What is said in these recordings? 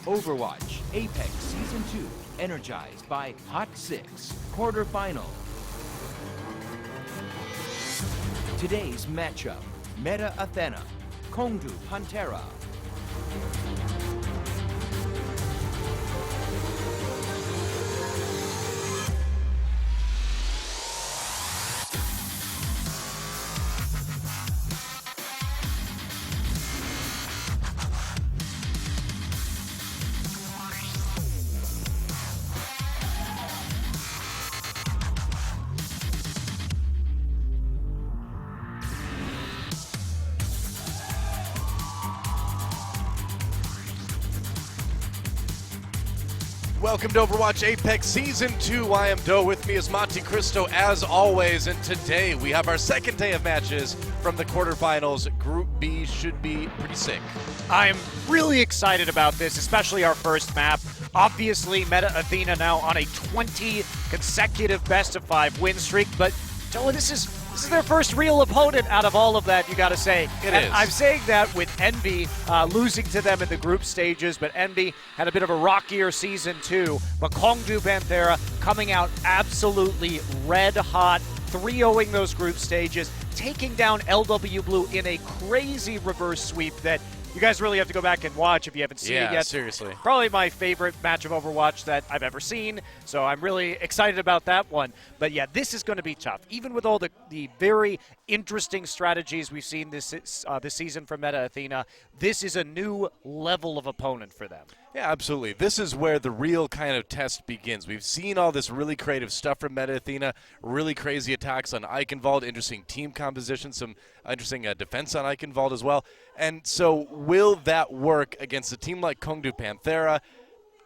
Overwatch Apex Season 2, energized by Hot 6, quarterfinal. Today's matchup, Meta Athena, Kongdoo Panthera. Welcome to Overwatch Apex Season 2. I am Doe. With me is Monte Cristo as always, and today we have our second day of matches from the quarterfinals. Group B should be pretty sick. I'm really excited about this, especially our first map. Obviously, Meta Athena now on a 20 consecutive best-of-5 win streak, but Doe, this is their first real opponent out of all of that, you gotta say. It is. I'm saying that with Envy losing to them in the group stages, but Envy had a bit of a rockier season too. But Kongdoo Panthera coming out absolutely red hot, 3-0ing those group stages, taking down LW Blue in a crazy reverse sweep that you guys really have to go back and watch if you haven't seen it yet. Yeah, seriously. Probably my favorite match of Overwatch that I've ever seen, so I'm really excited about that one. But yeah, this is going to be tough. Even with all the very interesting strategies we've seen this season from Meta Athena, this is a new level of opponent for them. Yeah, absolutely. This is where the real kind of test begins. We've seen all this really creative stuff from Meta Athena, really crazy attacks on Eichenwald, interesting team composition, some interesting defense on Eichenwald as well. And so will that work against a team like Kongdoo Panthera?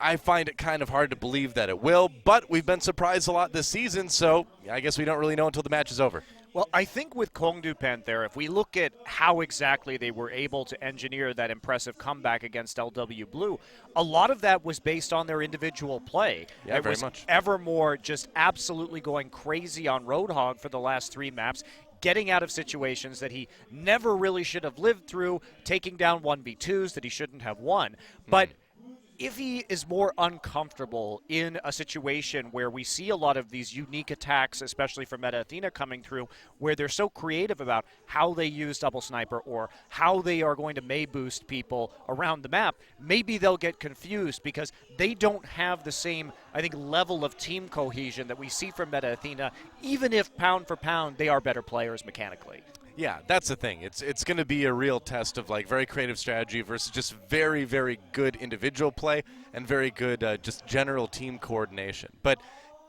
I find it kind of hard to believe that it will, but we've been surprised a lot this season, so I guess we don't really know until the match is over. Well, I think with Kongdoo Panthera, if we look at how exactly they were able to engineer that impressive comeback against LW Blue, a lot of that was based on their individual play. Yeah, it very was much. Evermore just absolutely going crazy on Roadhog for the last 3 maps, getting out of situations that he never really should have lived through, taking down 1v2s that he shouldn't have won. But if he is more uncomfortable in a situation where we see a lot of these unique attacks, especially from Meta Athena coming through, where they're so creative about how they use double sniper or how they are going to May boost people around the map, maybe they'll get confused because they don't have the same, I think, level of team cohesion that we see from Meta Athena, even if pound for pound they are better players mechanically. Yeah, that's the thing. It's going to be a real test of like very creative strategy versus just very, very good individual play and very good just general team coordination. But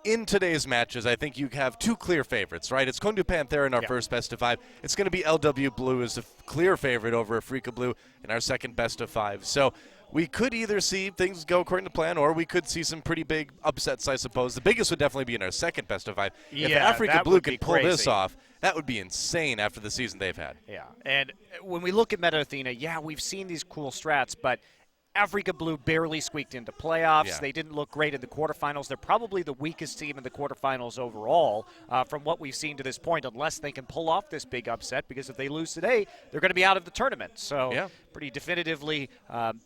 in today's matches, I think you have 2 clear favorites, right? It's Kongdoo Panthera in our first best of 5. It's going to be LW Blue as a clear favorite over Afrika Blue in our second best of 5. So we could either see things go according to plan, or we could see some pretty big upsets, I suppose. The biggest would definitely be in our second best of 5. If Afrika Blue can pull this off, that would be insane after the season they've had. Yeah, and when we look at Meta Athena, we've seen these cool strats, but Afrika Blue barely squeaked into playoffs. Yeah. They didn't look great in the quarterfinals. They're probably the weakest team in the quarterfinals overall from what we've seen to this point, unless they can pull off this big upset, because if they lose today, they're going to be out of the tournament. So pretty definitively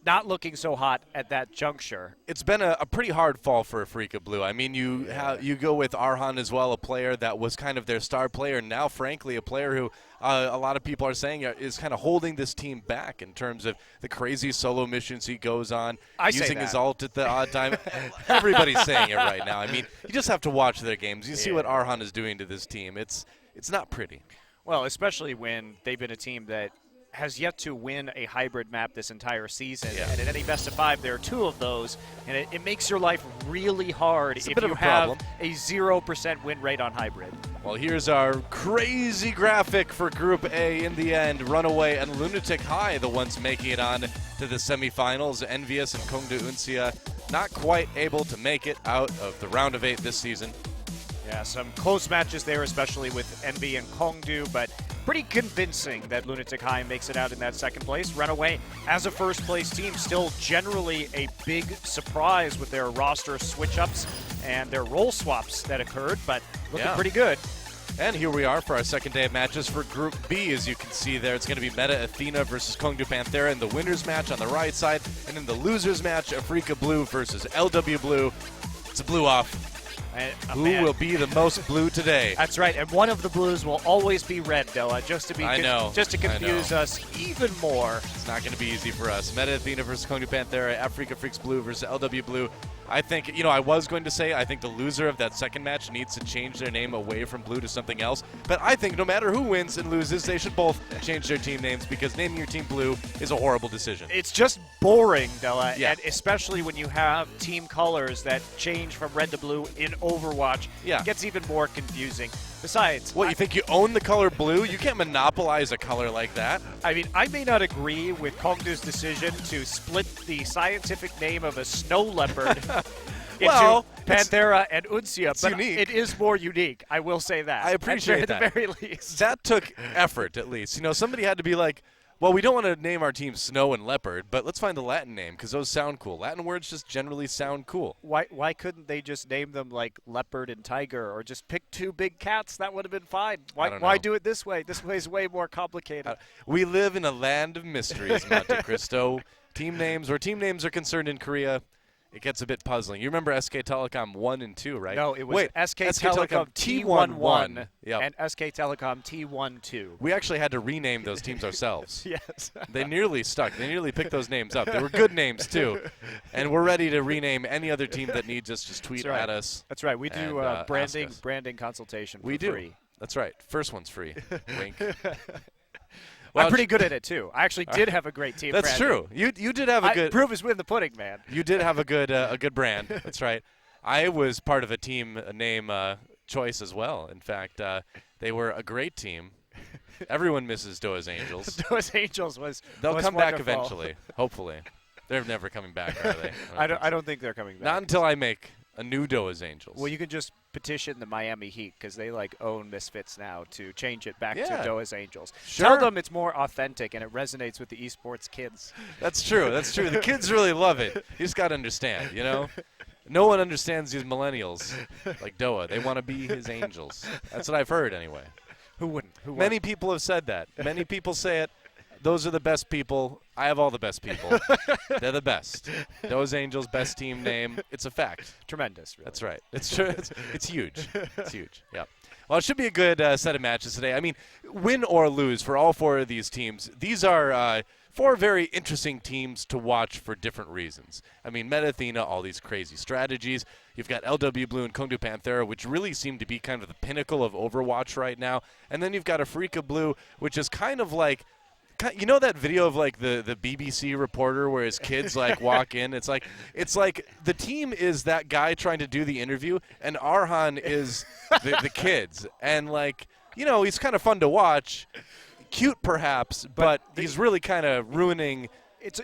not looking so hot at that juncture. It's been a pretty hard fall for Afrika Blue. I mean, you go with Arhan as well, a player that was kind of their star player, and now, frankly, a player who a lot of people are saying is kind of holding this team back in terms of the crazy solo missions he goes on, using his ult at the odd time. Everybody's saying it right now. I mean, you just have to watch their games. You see what Arhan is doing to this team. It's not pretty. Well, especially when they've been a team that has yet to win a hybrid map this entire season. Yeah. And in any best of 5, there are 2 of those, and it makes your life really hard if you have a 0% win rate on hybrid. Well, here's our crazy graphic for Group A in the end. Runaway and Lunatic High, the ones making it on to the semifinals. Envious and Kongdoo Uncia not quite able to make it out of the round of 8 this season. Yeah, some close matches there, especially with Envy and Kongdoo, but pretty convincing that Lunatic High makes it out in that second place. Runaway, as a first-place team, still generally a big surprise with their roster switch-ups and their role swaps that occurred, but looking pretty good. And here we are for our second day of matches for Group B. As you can see there, it's going to be Meta Athena versus Kongdoo Panthera in the winners match on the right side. And in the losers match, Africa Blue versus LW Blue. It's a blue off. Who will be the most blue today? That's right, and one of the blues will always be red, Noah, just to confuse us even more. It's not going to be easy for us. Meta Athena versus Kongdoo Panthera, Africa Freaks Blue versus LW Blue. I think, I was going to say I think the loser of that second match needs to change their name away from blue to something else. But I think no matter who wins and loses, they should both change their team names because naming your team blue is a horrible decision. It's just boring, Noah, yeah. And especially when you have team colors that change from red to blue in Overwatch. Yeah. It gets even more confusing. Besides, you think you own the color blue? You can't monopolize a color like that. I mean, I may not agree with Kongdoo's decision to split the scientific name of a snow leopard into Panthera and Uncia, but unique. It is more unique. I will say that. I appreciate that. At the very least. That took effort, at least. Somebody had to be like, well, we don't want to name our team Snow and Leopard, but let's find the Latin name because those sound cool. Latin words just generally sound cool. Why couldn't they just name them like Leopard and Tiger or just pick two big cats? That would have been fine. Why do it this way? This way is way more complicated. We live in a land of mysteries, Monte Cristo. Where team names are concerned in Korea, it gets a bit puzzling. You remember SK Telecom 1 and 2, right? No, it was SK Telecom T11 yep. and SK Telecom T12. We actually had to rename those teams ourselves. Yes. They nearly stuck. They nearly picked those names up. They were good names, too. And we're ready to rename any other team that needs us. Just tweet at us. That's right. We do branding consultation for free. That's right. First one's free. Wink. Well, I'm pretty good at it, too. I actually did have a great team That's branding. true. You did have a good – proof is in the pudding, man. You did have a good brand. That's right. I was part of a team name choice as well. In fact, they were a great team. Everyone misses Doa's Angels. Doa's Angels was They'll come wonderful. back eventually, hopefully. They're never coming back, are they? I don't think they're coming back. Not until I make a new Doa's Angels. Well, you can just petition the Miami Heat because they own Misfits now to change it back to Doa's Angels. Sure. Tell them it's more authentic and it resonates with the esports kids. That's true. The kids really love it. You just got to understand, No one understands these millennials like Doa. They want to be his angels. That's what I've heard anyway. Who wouldn't? Many people have said that. Many people say it. Those are the best people. I have all the best people. They're the best. Doa's Angels, best team name. It's a fact. Tremendous, really. That's right. It's true. It's huge. It's huge. Yeah. Well, it should be a good set of matches today. I mean, win or lose for all four of these teams. These are four very interesting teams to watch for different reasons. I mean, Meta Athena, all these crazy strategies. You've got LW Blue and Kongdoo Panthera, which really seem to be kind of the pinnacle of Overwatch right now. And then you've got Africa Blue, which is kind of like, you know that video of the BBC reporter where his kids walk in? It's like the team is that guy trying to do the interview, and Arhan is the kids. And he's kind of fun to watch. Cute perhaps, but he's really kind of ruining.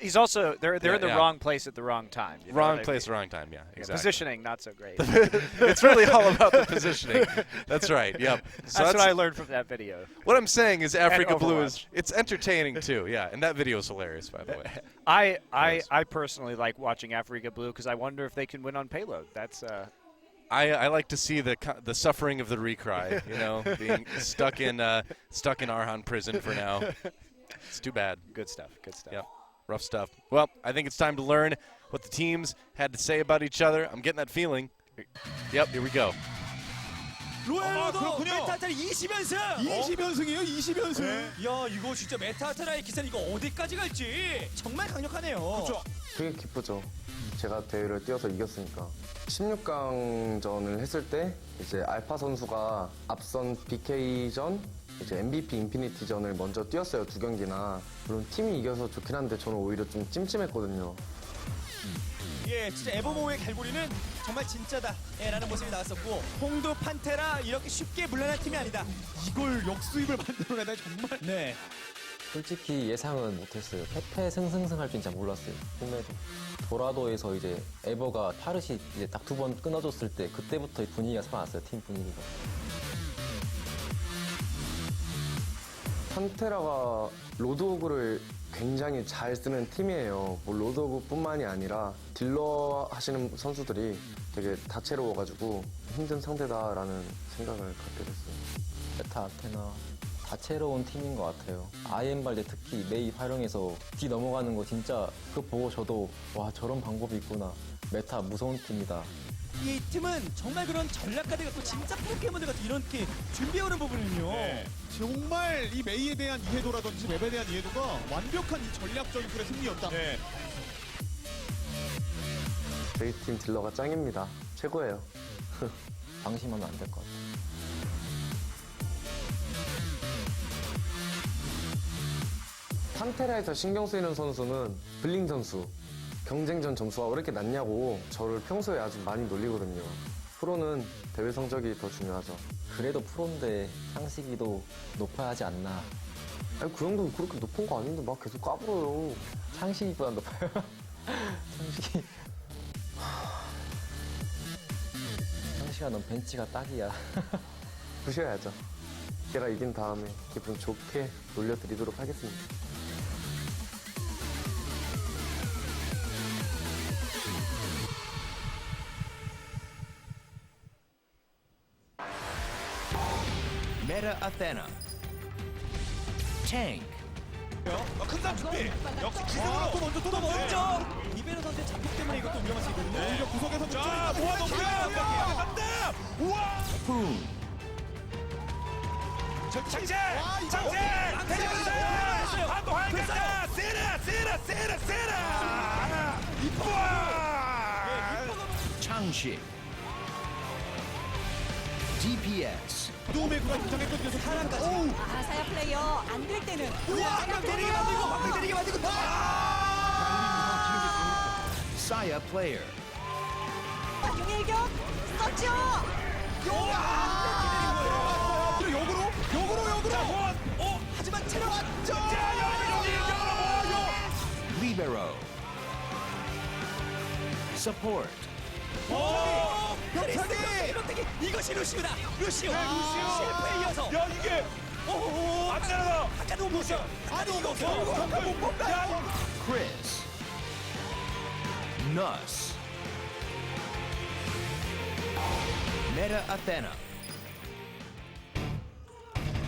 He's also they're in the wrong place at the wrong time. Wrong place, wrong time. Yeah, exactly. Positioning not so great. It's really all about the positioning. That's right. Yep. So that's what I learned from that video. What I'm saying is Africa Blue it's entertaining too. Yeah, and that video is hilarious, by the way. I personally like watching Africa Blue because I wonder if they can win on payload. That's. I like to see the suffering of the recry. Being stuck in Arhan prison for now. It's too bad. Good stuff. Yep. Rough stuff. Well, I think it's time to learn what the teams had to say about each other. I'm getting that feeling. Yep, here we go. 그렇군요. 메타타라 20연승. 20연승이에요. 20연승. 야, 이거 진짜 메타타라의 기세는 이거 어디까지 갈지 정말 강력하네요. 그렇죠. 되게 기쁘죠. 제가 대회를 뛰어서 이겼으니까. 16강전을 했을 때 이제 알파 선수가 앞선 BK전 이제 MVP 인피니티전을 먼저 뛰었어요. 2경기나. 물론 팀이 이겨서 좋긴 한데 저는 오히려 좀 찜찜했거든요. 예, 진짜 에버모의 갈고리는 정말 진짜다 라는 모습이 나왔었고 콩도 판테라 이렇게 쉽게 물러날 팀이 아니다. 이걸 역수입을 만들어내다 정말 네. 솔직히 예상은 못했어요. 패패승승승 할 줄 진짜 몰랐어요. 홈에도. 도라도에서 이제 에버가 파르시 이제 딱 2번 끊어줬을 때 그때부터 분위기가 살아났어요. 팀 분위기가. 판테라가 로드오그를 굉장히 잘 쓰는 팀이에요. 뭐 로드오그뿐만이 아니라 딜러 하시는 선수들이 되게 다채로워가지고 힘든 상대다라는 생각을 갖게 됐어요. 메타 아테나 다채로운 팀인 것 같아요. 아이엠발대 특히 메이 활용해서 D 넘어가는 거 진짜 그거 보고 저도 와 저런 방법이 있구나. 메타 무서운 팀이다. 이 팀은 정말 그런 전략가들 같고 진짜 포켓몬들 같은 이런 게 준비해오는 부분은요. 네. 정말 이 메이에 대한 이해도라든지 맵에 대한 이해도가 완벽한 이 전략 전술의 승리였다. 네. 저희 팀 딜러가 짱입니다. 최고예요. 방심하면 안 될 것 같아요. 판테라에서 신경 쓰이는 선수는 블링 선수. 경쟁전 점수가 왜 이렇게 낮냐고 저를 평소에 아주 많이 놀리거든요. 프로는 대회 성적이 더 중요하죠. 그래도 프로인데 상식이도 높아야 하지 않나. 아니 그 정도 그렇게 높은 거 아닌데 막 계속 까불어요. 상식이보다 높아요. 상식이. 상식아 넌 벤치가 딱이야. 부셔야죠. 제가 이긴 다음에 기분 좋게 놀려드리도록 하겠습니다. Meta Athena. Tank. 큰산 준비. 역시 아, 기승으로 또 먼저 또 먼저 이베르 선수의 잡폭 때문에 이것도 위험할 수 있거든요. 오히려 구석에서 자 모아놓고요. 간다. 우와. Poon. 장제. 장제. 대장제. 한번 하겠다. 세라. 이뻐. Changxi. DPS. 노메구가 등장했거든요. 사람까지. 아, 사야 플레이어 안 될 때는 방금 때리게 만들고 Saya player. 용일격 썼죠. 역으로. 하지만 체력 왔죠. Libero. Support. 이렇게 이것이 루시오다. 루시오. 실패에 이어서. 야 이게. 안 날아가. 아까도 못 써. 아니 이거 결국 못 뽑다. Chris. Nuss. Meta Athena.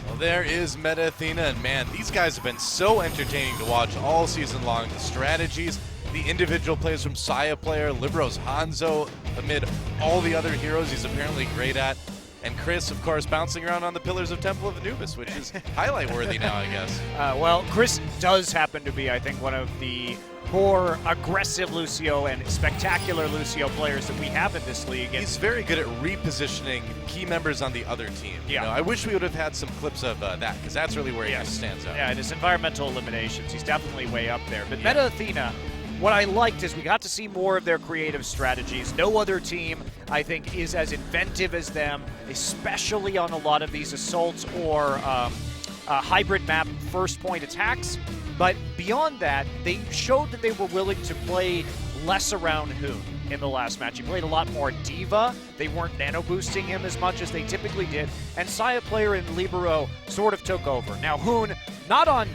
Well, there is Meta Athena, and man, these guys have been so entertaining to watch all season long. The strategies, the individual plays from Saya player, Libero's Hanzo, amid all the other heroes he's apparently great at. And Chris, of course, bouncing around on the pillars of Temple of Anubis, which is highlight-worthy now, I guess. Well, Chris does happen to be, I think, one of the more aggressive Lucio and spectacular Lucio players that we have in this league. And He's very good at repositioning key members on the other team. You Yeah. know, I wish we would have had some clips of that, because that's really where he Yes. stands out. Yeah, and his environmental eliminations, he's definitely way up there. But Meta Athena, what I liked is we got to see more of their creative strategies. No other team, I think, is as inventive as them, especially on a lot of these assaults or hybrid map first point attacks. But beyond that, they showed that they were willing to play less around Hoon in the last match. He played a lot more Diva. They weren't nano boosting him as much as they typically did. And Saya player and Libero sort of took over. Now Hoon, not on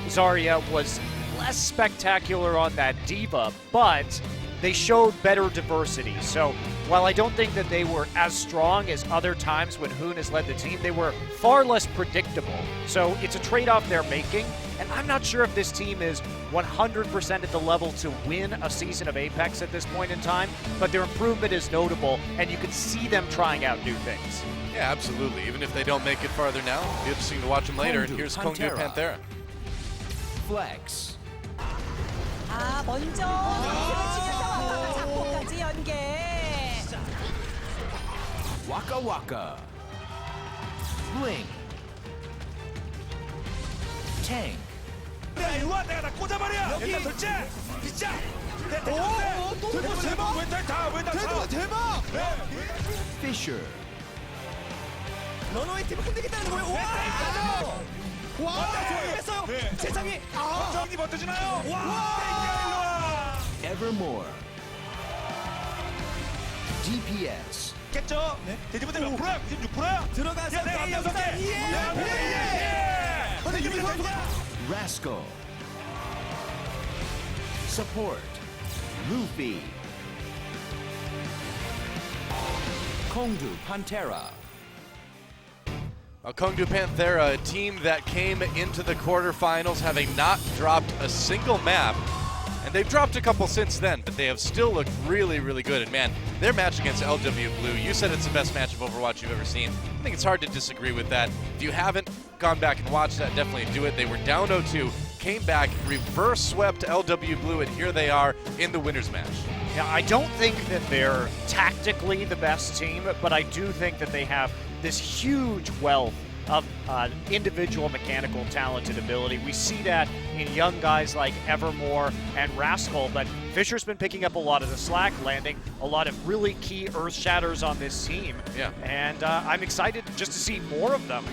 Zarya, was less spectacular on that Diva, but they showed better diversity. So while I don't think that they were as strong as other times when Hoon has led the team, they were far less predictable. So it's a trade-off they're making, and I'm not sure if this team is 100% at the level to win a season of Apex at this point in time, but their improvement is notable, and you can see them trying out new things. Yeah, absolutely. Even if they don't make it farther now, it'll be interesting to watch them later. And Kongdoo, here's Kongdoo Panthera. Panthera. Flex. 아, 먼저 치면서 잡고까지 연계. Waka Waka. Bling. Tank. 일로 와 내가 다 꽂아버려. 일단 둘째. 진짜. 또 대박. 왼발 대박. Fisher. 러너웨이 팀을 흔들겠다는 거예요. 와! 했어요. 세상에. 정리 버텨주나요? 와! Evermore. DPS. 깼죠? 대지부터 몇 프로야? 96%야? 들어가서 야, 내가 앞장서게. 근데 유빈 선수가 Rascal. Support. Luffy. Kongdoo Panthera. Kongdoo Panthera, a team that came into the quarterfinals having not dropped a single map. And they've dropped a couple since then, but they have still looked really, really good. And man, their match against LW Blue, you said it's the best match of Overwatch you've ever seen. I think it's hard to disagree with that. If you haven't gone back and watched that, definitely do it. They were down 0-2, came back, reverse swept LW Blue, and here they are in the winner's match. Yeah, I don't think that they're tactically the best team, but I do think that they have this huge wealth of individual mechanical talented ability. We see that in young guys like Evermore and Rascal, but Fisher's been picking up a lot of the slack, landing a lot of really key earth shatters on this team. Yeah. And I'm excited just to see more of them.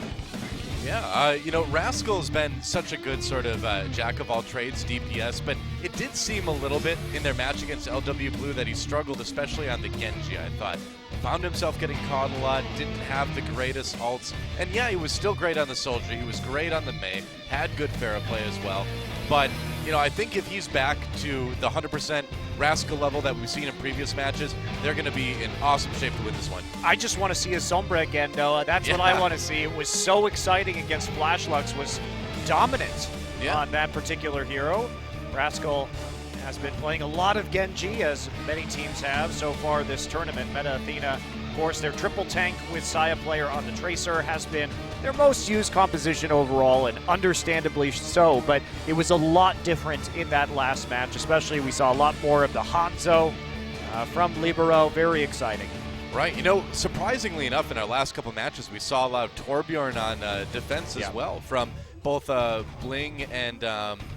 Yeah, you know, Rascal's been such a good sort of jack of all trades DPS, but it did seem a little bit in their match against LW Blue that he struggled, especially on the Genji, I thought. Found himself getting caught a lot, didn't have the greatest ults, and yeah, he was still great on the Soldier, he was great on the Mei, had good Pharah play as well, but, you know, I think if he's back to the 100% Rascal level that we've seen in previous matches, they're going to be in awesome shape to win this one. I just want to see a Sombra again, Noah. That's what I want to see. It was so exciting against Flashlux, was dominant on that particular hero. Rascal has been playing a lot of Genji, as many teams have so far this tournament. Meta Athena, of course, their triple tank with Saya player on the Tracer has been their most used composition overall, and understandably so, but it was a lot different in that last match, especially we saw a lot more of the Hanzo from Libero. Very exciting. Right, you know, surprisingly enough, in our last couple matches, we saw a lot of Torbjorn on defense as well, from both Bling and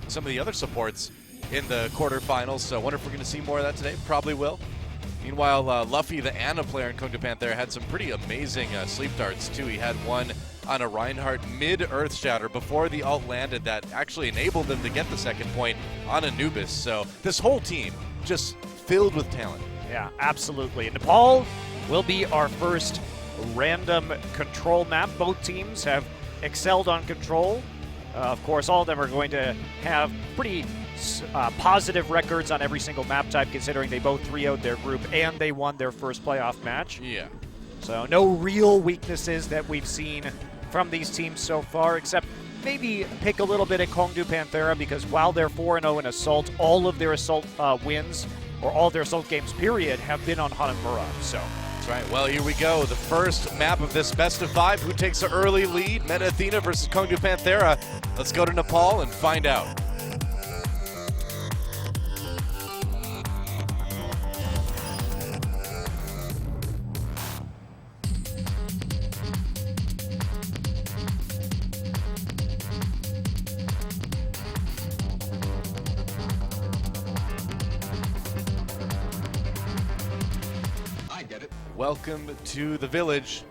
some of the other supports in the quarterfinals, so I wonder if we're going to see more of that today. Probably will. Meanwhile, Luffy, the Ana player in Kongdoo Panthera, had some pretty amazing sleep darts, too. He had one on a Reinhardt mid-Earth Shatter before the ult landed that actually enabled them to get the second point on Anubis. So this whole team just filled with talent. Yeah, absolutely. Nepal will be our first random control map. Both teams have excelled on control. Of course, all of them are going to have pretty positive records on every single map type, considering they both 3-0'd their group and they won their first playoff match. Yeah. So no real weaknesses that we've seen from these teams so far, except maybe pick a little bit at Kongdoo Panthera, because while they're 4-0 in Assault, all of their Assault wins, or all their Assault games period, have been on Hanamura. So. That's right. Well, here we go. The first map of this best of 5. Who takes the early lead? Meta Athena versus Kongdoo Panthera. Let's go to Nepal and find out. Welcome to the village.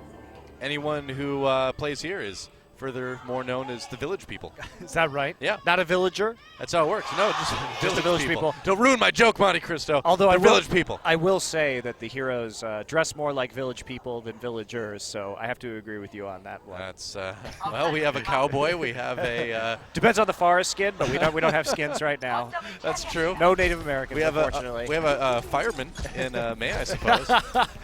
Anyone who plays here is furthermore known as the village people. Is that right? Yeah. Not a villager? That's how it works. No, just the village people. Don't ruin my joke, Monte Cristo. Although They're village people. I will say that the heroes dress more like village people than villagers, so I have to agree with you on that one. That's well, we have a cowboy. We have a depends on the forest skin, but we don't have skins right now. That's true. No Native Americans, we have unfortunately. We have a fireman in May, I suppose.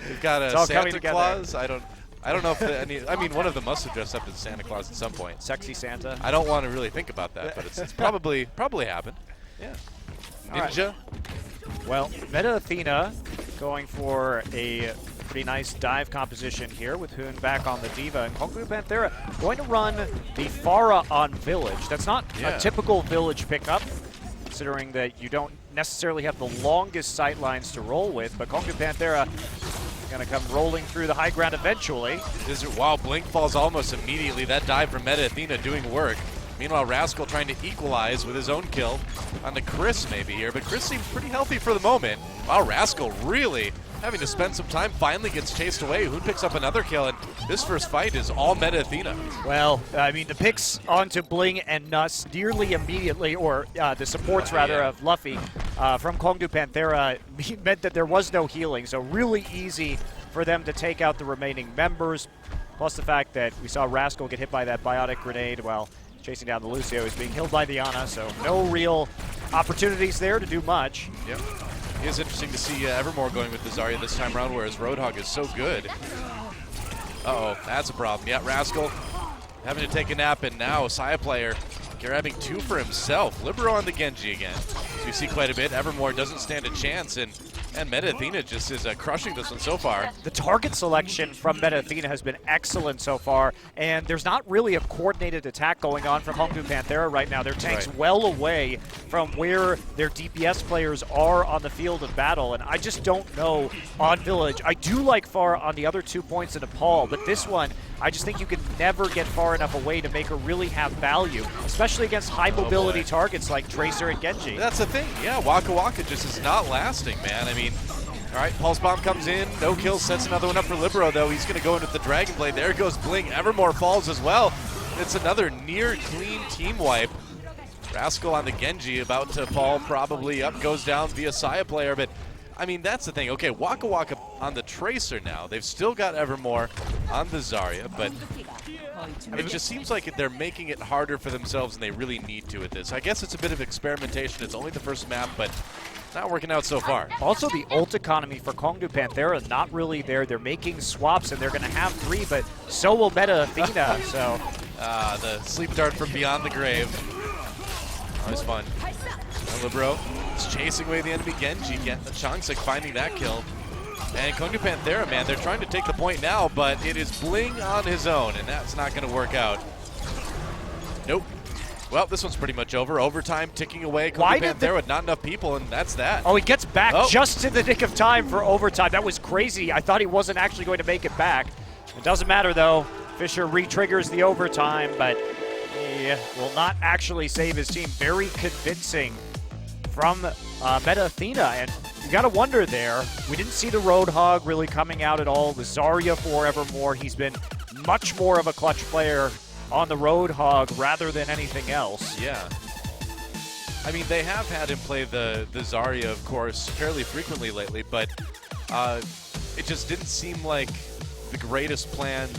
We've got a Santa Claus. I don't know if I mean, one of them must have dressed up as Santa Claus at some point. Sexy Santa. I don't want to really think about that, but it's probably happened. Yeah. Ninja. Right. Well, Meta Athena going for a pretty nice dive composition here with Hoon back on the Diva, and Kongdoo Panthera going to run the Pharah on Village. That's not a typical Village pickup, considering that you don't necessarily have the longest sight lines to roll with, but Kongdoo Panthera going to come rolling through the high ground eventually. Wow, Blink falls almost immediately. That dive from Meta Athena doing work. Meanwhile, Rascal trying to equalize with his own kill on the Chris maybe here, but Chris seems pretty healthy for the moment. Wow, Rascal really having to spend some time, finally gets chased away. Hoon picks up another kill, and this first fight is all Meta Athena. Well, I mean, the picks onto Bling and Nuss nearly immediately, or the supports rather of Luffy from Kongdoo Panthera meant that there was no healing, so really easy for them to take out the remaining members. Plus the fact that we saw Rascal get hit by that biotic grenade while chasing down the Lucio. He's being killed by the Ana, so no real opportunities there to do much. Yep. is interesting to see Evermore going with the Zarya this time around, whereas Roadhog is so good. Uh-oh, that's a problem. Yeah, Rascal having to take a nap, and now Saya player grabbing 2 for himself. Libero on the Genji again. So you see quite a bit. Evermore doesn't stand a chance, and Meta Athena just is crushing this one so far. The target selection from Meta Athena has been excellent so far, and there's not really a coordinated attack going on from Kongdoo Panthera right now. Their tank's well away from where their DPS players are on the field of battle, and I just don't know on Village. I do like far on the other 2 points in Nepal, but this one, I just think you can never get far enough away to make her really have value, especially against high mobility targets like Tracer and Genji. That's the thing. Yeah, Waka Waka just is not lasting, man. I mean, all right, Pulse Bomb comes in. No kills, sets another one up for Libero, though. He's going to go in with the Dragon Blade. There goes Bling. Evermore falls as well. It's another near clean team wipe. Rascal on the Genji about to fall probably. Up goes down via Saya player, but I mean, that's the thing. Okay, Waka Waka on the Tracer now. They've still got Evermore on the Zarya, but I mean, it just seems like they're making it harder for themselves than they really need to at this. I guess it's a bit of experimentation. It's only the first map, but not working out so far. Also, the ult economy for Kongdoo Panthera not really there. They're making swaps, and they're going to have 3, but so will Meta Athena. So the sleep dart from beyond the grave. Always fun. And Libero is chasing away the enemy Genji. Changsik finding that kill. And Kongdoo Panthera, man, they're trying to take the point now, but it is Bling on his own, and that's not going to work out. Nope. Well, this one's pretty much over. Overtime ticking away. Kongdoo Panthera with not enough people, and that's that. Oh, he gets back just in the nick of time for overtime. That was crazy. I thought he wasn't actually going to make it back. It doesn't matter, though. Fisher re-triggers the overtime, but he will not actually save his team. Very convincing from Meta Athena, and you got to wonder there. We didn't see the Roadhog really coming out at all. The Zarya for Evermore. He's been much more of a clutch player on the Roadhog rather than anything else. Yeah. I mean, they have had him play the Zarya, of course, fairly frequently lately, but it just didn't seem like the greatest plan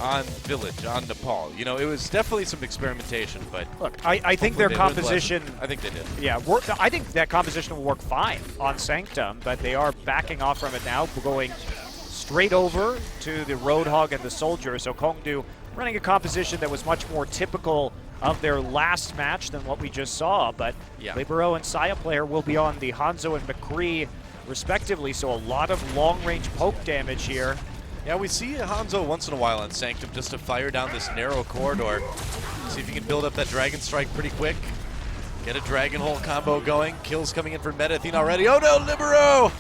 on Village, on Nepal. You know, it was definitely some experimentation, but look, I think their composition, I think they did. Yeah, I think that composition will work fine on Sanctum, but they are backing off from it now, going straight over to the Roadhog and the Soldier. So Kongdoo running a composition that was much more typical of their last match than what we just saw, but Libero and Saya player will be on the Hanzo and McCree respectively, so a lot of long-range poke damage here. Yeah, we see Hanzo once in a while on Sanctum just to fire down this narrow corridor. See if you can build up that Dragon Strike pretty quick. Get a Dragon Hole combo going. Kills coming in for Meta Athena already. Oh no, Libero!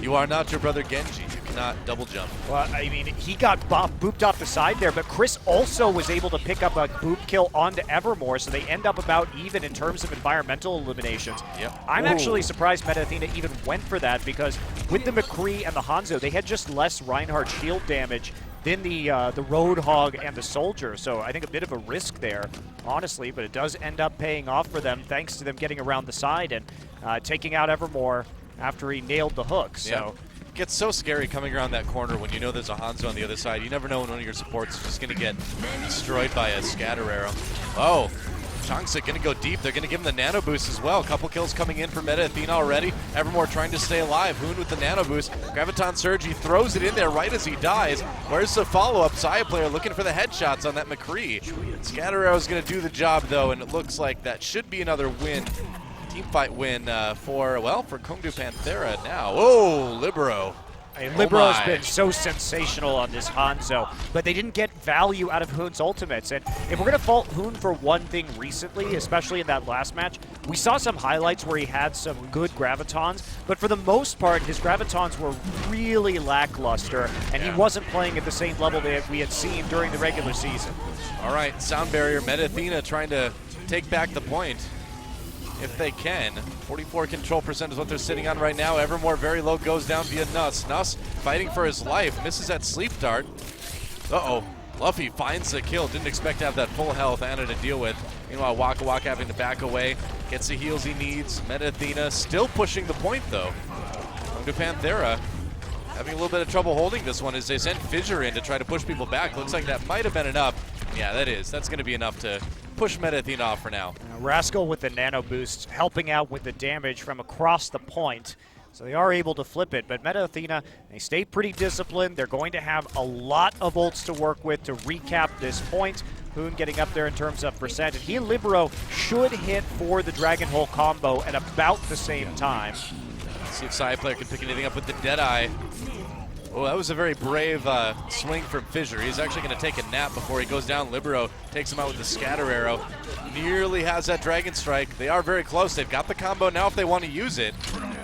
You are not your brother Genji. You cannot double jump. Well, I mean, he got booped off the side there, but Chris also was able to pick up a boop kill onto Evermore, so they end up about even in terms of environmental eliminations. Yep. I'm actually surprised Meta Athena even went for that, because with the McCree and the Hanzo, they had just less Reinhardt shield damage than the Roadhog and the Soldier, so I think a bit of a risk there, honestly, but it does end up paying off for them thanks to them getting around the side and taking out Evermore after he nailed the hook. So it gets so scary coming around that corner when you know there's a Hanzo on the other side. You never know when one of your supports is just going to get destroyed by a scatter arrow. Oh, Changsik going to go deep. They're going to give him the nano boost as well. Couple kills coming in for Meta Athena already. Evermore trying to stay alive. Hoon with the nano boost. Graviton Surge, he throws it in there right as he dies. Where's the follow-up? Saya player looking for the headshots on that McCree. Scatter arrow is going to do the job though, and it looks like that should be another win. Teamfight win for Kongdoo Panthera now. Oh, Libero. Libero's been so sensational on this Hanzo, but they didn't get value out of Hoon's ultimates. And if we're going to fault Hoon for one thing recently, especially in that last match, we saw some highlights where he had some good Gravitons, but for the most part, his Gravitons were really lackluster, and he wasn't playing at the same level that we had seen during the regular season. All right, sound barrier. Meta Athena trying to take back the point if they can. 44 control percent is what they're sitting on right now. Evermore very low, goes down via Nuss. Nuss fighting for his life, misses that sleep dart. Uh-oh, Luffy finds the kill. Didn't expect to have that full health Anna to deal with. Meanwhile, Waka Waka having to back away. Gets the heals he needs. Meta Athena still pushing the point though. Kongdoo Panthera having a little bit of trouble holding this one as they send Fissure in to try to push people back. Looks like that might have been enough. Yeah, that is. That's going to be enough to push Meta Athena off for now. Rascal with the nano boost helping out with the damage from across the point. So they are able to flip it, but Meta Athena, they stay pretty disciplined. They're going to have a lot of ults to work with to recap this point. Poon getting up there in terms of percent, and he and Libero should hit for the Dragon Hole combo at about the same time. Let's see if Side Player can pick anything up with the Deadeye. Oh, that was a very brave swing from Fissure. He's actually going to take a nap before he goes down. Libero takes him out with the Scatter Arrow. Nearly has that Dragon Strike. They are very close. They've got the combo now if they want to use it.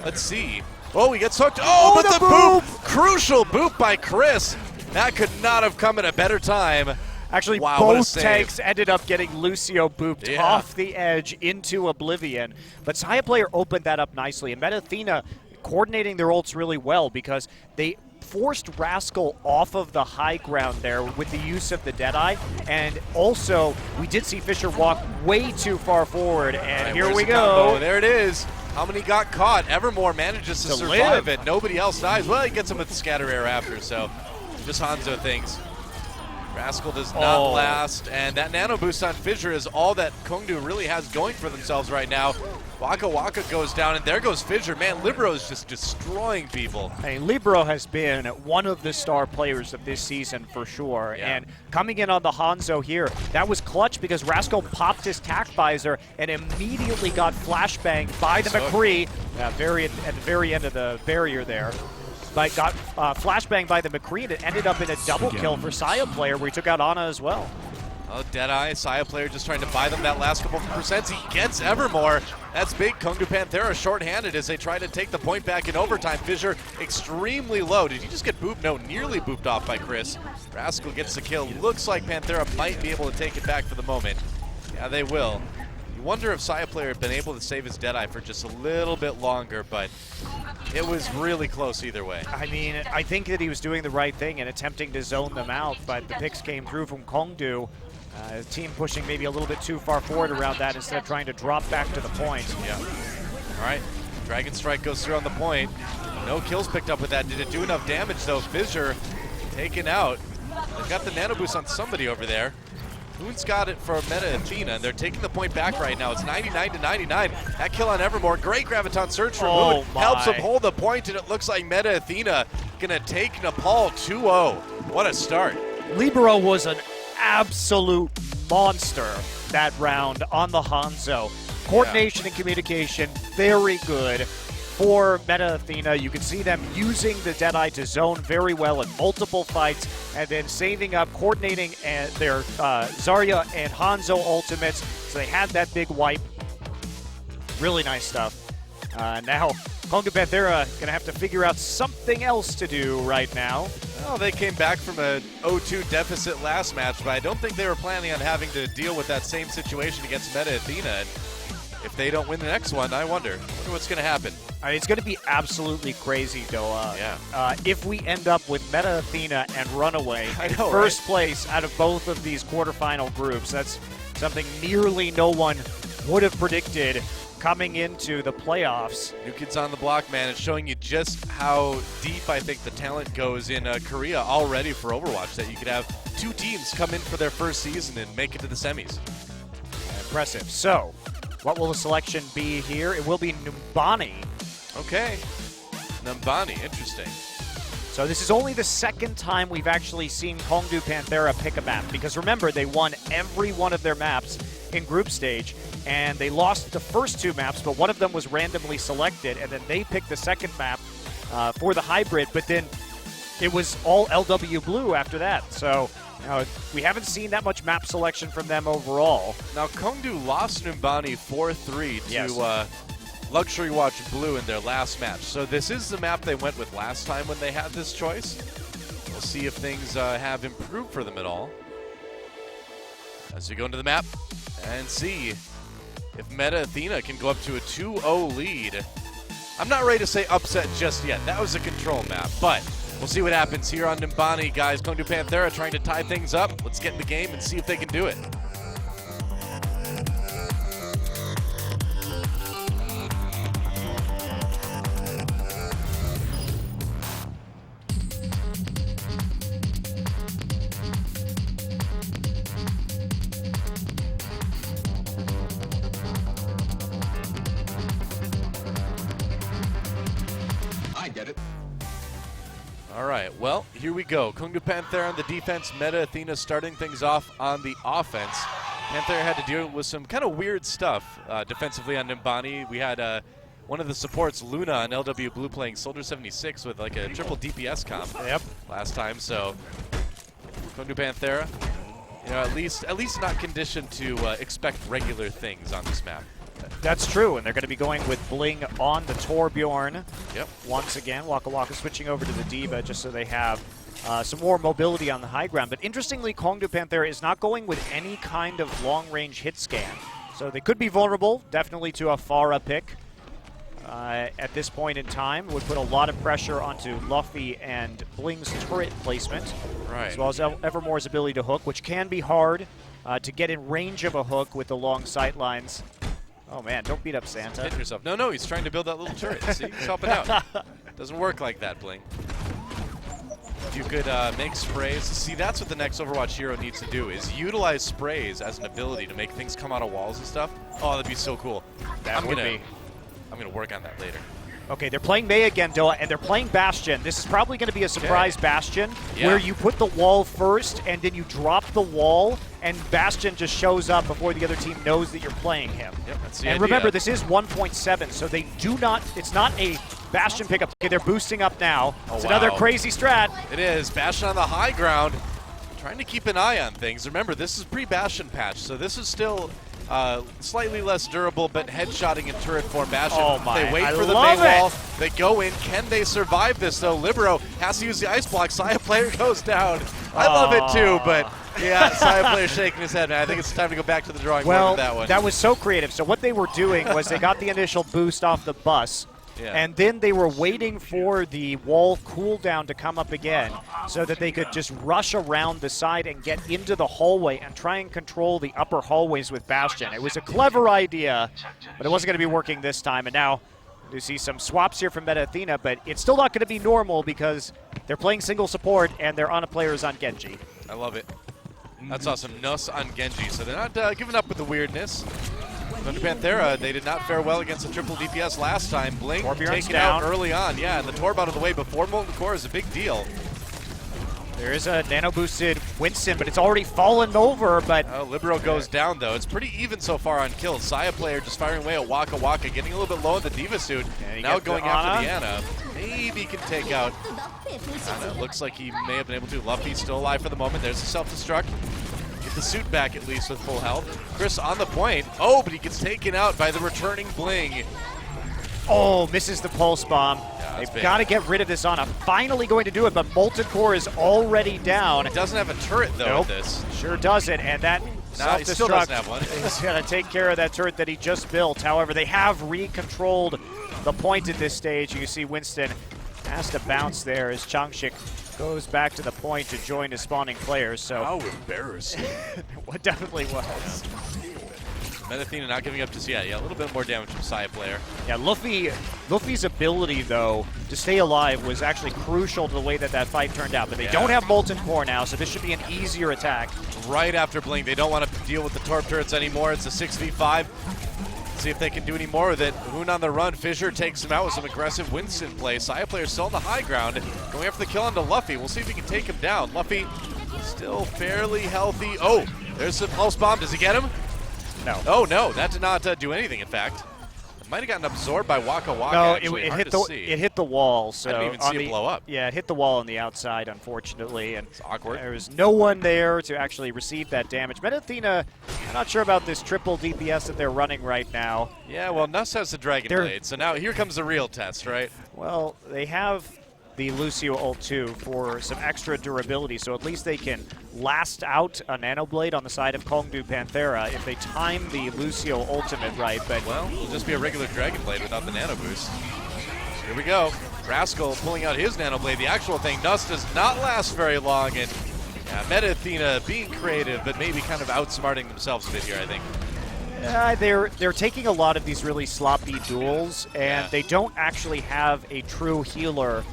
Let's see. Oh, he gets hooked. Oh, but the boop! Crucial boop by Chris. That could not have come at a better time. Actually, Wow, what a both save. tanks ended up getting Lucio booped off the edge into oblivion. But Saya Player opened that up nicely. And Meta Athena coordinating their ults really well because they forced Rascal off of the high ground there with the use of the Deadeye. And also, we did see Fissure walk way too far forward. And Right, here where's we the go. combo? There it is. How many got caught? Evermore manages to survive live. it. Nobody else dies. Well, he gets him with the Scatter Arrow after, so just Hanzo things. Rascal does not last, and that nano boost on Fissure is all that Kongdoo really has going for themselves right now. Waka Waka goes down, and there goes Fissure. Man, Libero is just destroying people. I mean, Libero has been one of the star players of this season for sure. Yeah. And coming in on the Hanzo here, that was clutch because Rascal popped his tack visor and immediately got flashbanged by the McCree at the very end of the barrier there. But got flashbanged by the McCree, and it ended up in a double kill for Saya Player where he took out Ana as well. Oh, Deadeye, Saya Player just trying to buy them that last couple of percents. He gets Evermore. That's big. Kongdoo Panthera short-handed as they try to take the point back in overtime. Fissure extremely low. Did he just get booped? No, nearly booped off by Chris. Rascal gets the kill. Looks like Panthera might be able to take it back for the moment. Yeah, they will. You wonder if Saya Player had been able to save his Deadeye for just a little bit longer, but it was really close either way. I mean, I think that he was doing the right thing and attempting to zone them out, but the picks came through from Kongdoo. His team pushing maybe a little bit too far forward around that instead of trying to drop back to the point. Yeah. All right. Dragon Strike goes through on the point. No kills picked up with that. Did it do enough damage, though? Fissure taken out. They've got the nano boost on somebody over there. Poon's got it for Meta Athena, and they're taking the point back right now. It's 99-99. That kill on Evermore. Great Graviton Surge from Moon. Helps him hold the point, and it looks like Meta Athena going to take Nepal 2-0. What a start. Libero was an absolute monster that round on the Hanzo. Coordination and communication, very good for Meta Athena. You can see them using the Deadeye to zone very well in multiple fights and then saving up, coordinating their Zarya and Hanzo ultimates. So they had that big wipe. Really nice stuff. Now, Kongdoo Panthera going to have to figure out something else to do right now. Well, they came back from a 0-2 deficit last match, but I don't think they were planning on having to deal with that same situation against Meta Athena. And if they don't win the next one, I wonder what's going to happen. It's going to be absolutely crazy, Doa. Yeah. If we end up with Meta Athena and Runaway in know, first place out of both of these quarterfinal groups, that's something nearly no one would have predicted coming into the playoffs. New Kids on the Block, man, it's showing you just how deep I think the talent goes in Korea already for Overwatch, that you could have two teams come in for their first season and make it to the semis. Impressive. So, what will the selection be here? It will be Numbani. Okay. Numbani, interesting. So this is only the second time we've actually seen Kongdoo Panthera pick a map, because remember, they won every one of their maps in group stage, and they lost the first two maps, but one of them was randomly selected, and then they picked the second map for the hybrid, but then it was all LW Blue after that. So we haven't seen that much map selection from them overall. Now, Kongdoo lost Numbani 4-3 to Luxury Watch Blue in their last match. So this is the map they went with last time when they had this choice. We'll see if things have improved for them at all. As we go into the map and see if Meta Athena can go up to a 2-0 lead. I'm not ready to say upset just yet. That was a control map, but we'll see what happens here on Numbani, guys. Kongdoo Panthera trying to tie things up. Let's get in the game and see if they can do it. here we go. Kongdoo Panthera on the defense, Meta Athena starting things off on the offense. Panthera had to deal with some kind of weird stuff defensively on Nimbani. We had one of the supports, Luna, on LW Blue playing Soldier 76 with like a triple DPS comp last time. So Kongdoo Panthera, you know, at least not conditioned to expect regular things on this map. That's true, and they're going to be going with Bling on the Torbjorn. Yep. Once again, Waka Waka switching over to the D.Va just so they have some more mobility on the high ground. But interestingly, Kongdoo Panthera is not going with any kind of long-range hit scan. So they could be vulnerable, definitely to a Pharah pick. At this point in time, would put a lot of pressure onto Luffy and Bling's turret placement, as well as Evermore's ability to hook, which can be hard to get in range of a hook with the long sight lines. Oh man, don't beat up Santa. Hitting yourself. No, he's trying to build that little turret. See, he's helping out. Doesn't work like that, Bling. You could make sprays. See, that's what the next Overwatch hero needs to do, is utilize sprays as an ability to make things come out of walls and stuff. Oh, that'd be so cool. I'm gonna work on that later. Okay, they're playing Mei again, Doa, and they're playing Bastion. This is probably going to be a surprise Bastion, where you put the wall first, and then you drop the wall, and Bastion just shows up before the other team knows that you're playing him. Yep, that's the and idea. Remember, this is 1.7, so they do not, it's not a Bastion pickup. Okay, they're boosting up now. Oh, it's another crazy strat. It is. Bastion on the high ground, trying to keep an eye on things. Remember, this is pre-Bastion patch, so this is still slightly less durable, but headshotting in turret form. Bastion, they wait for the main wall. They go in. Can they survive this, though? Libero has to use the ice block. Saya player goes down. I love it, too, but yeah, Saya player shaking his head, man. I think it's time to go back to the drawing board with that one. That was so creative. So what they were doing was they got the initial boost off the bus, and then they were waiting for the wall cooldown to come up again so that they could just rush around the side and get into the hallway and try and control the upper hallways with Bastion. It was a clever idea, but it wasn't going to be working this time. And now you see some swaps here from Meta Athena, but it's still not going to be normal because they're playing single support and their Ana players on Genji. I love it. That's awesome. Nuss on Genji, so they're not giving up with the weirdness. Kongdoo Panthera, they did not fare well against the triple DPS last time. Blink taken out early on. Yeah, and the Torb out of the way before Molten Core is a big deal. There is a nano-boosted Winston, but it's already fallen over, but... Libero goes down, though. It's pretty even so far on kills. Saya player just firing away at Waka Waka, getting a little bit low in the D.Va suit. Now going after the Ana. Maybe can take out Ana. Looks like he may have been able to. Luffy's still alive for the moment. There's the self-destruct. Get the suit back at least with full health. Chris on the point. Oh, but he gets taken out by the returning Bling. Oh, misses the pulse bomb. They've got to get rid of this Ana. Finally going to do it, but Molten Core is already down. It doesn't have a turret, though, with this. Sure doesn't, and that he still doesn't have one. He's going to take care of that turret that he just built. However, they have recontrolled the point at this stage. You can see Winston has to bounce there as Changshik goes back to the point to join his spawning players. So how embarrassing. What definitely was. Meta Athena not giving up to Sia. Yeah, a little bit more damage from Saya player. Yeah, Luffy's ability, though, to stay alive was actually crucial to the way that fight turned out. But they don't have Molten Core now, so this should be an easier attack. Right after Blink, they don't want to deal with the Torp turrets anymore. It's a 6v5. See if they can do any more with it. Hoon on the run. Fissure takes him out with some aggressive Winston play. Saya player still on the high ground, going after the kill onto Luffy. We'll see if he can take him down. Luffy still fairly healthy. Oh, there's a pulse bomb. Does he get him? No. Oh, no. That did not do anything, in fact. It might have gotten absorbed by Waka Waka. No, actually. it hit the wall. So I didn't even see it blow up. Yeah, it hit the wall on the outside, unfortunately. And it's awkward. There was no one there to actually receive that damage. Meta Athena, I'm not sure about this triple DPS that they're running right now. Yeah, well, Nuss has the Dragon Blade, so now here comes the real test, right? Well, they have the Lucio ult 2 for some extra durability, so at least they can last out a Nano Blade on the side of Kongdoo Panthera if they time the Lucio ultimate right. But well, it'll just be a regular Dragon Blade without the Nano Boost. Here we go. Rascal pulling out his Nano Blade. The actual thing, Nuss does not last very long, and Meta Athena being creative, but maybe kind of outsmarting themselves a bit here, I think. They're taking a lot of these really sloppy duels, and they don't actually have a true healer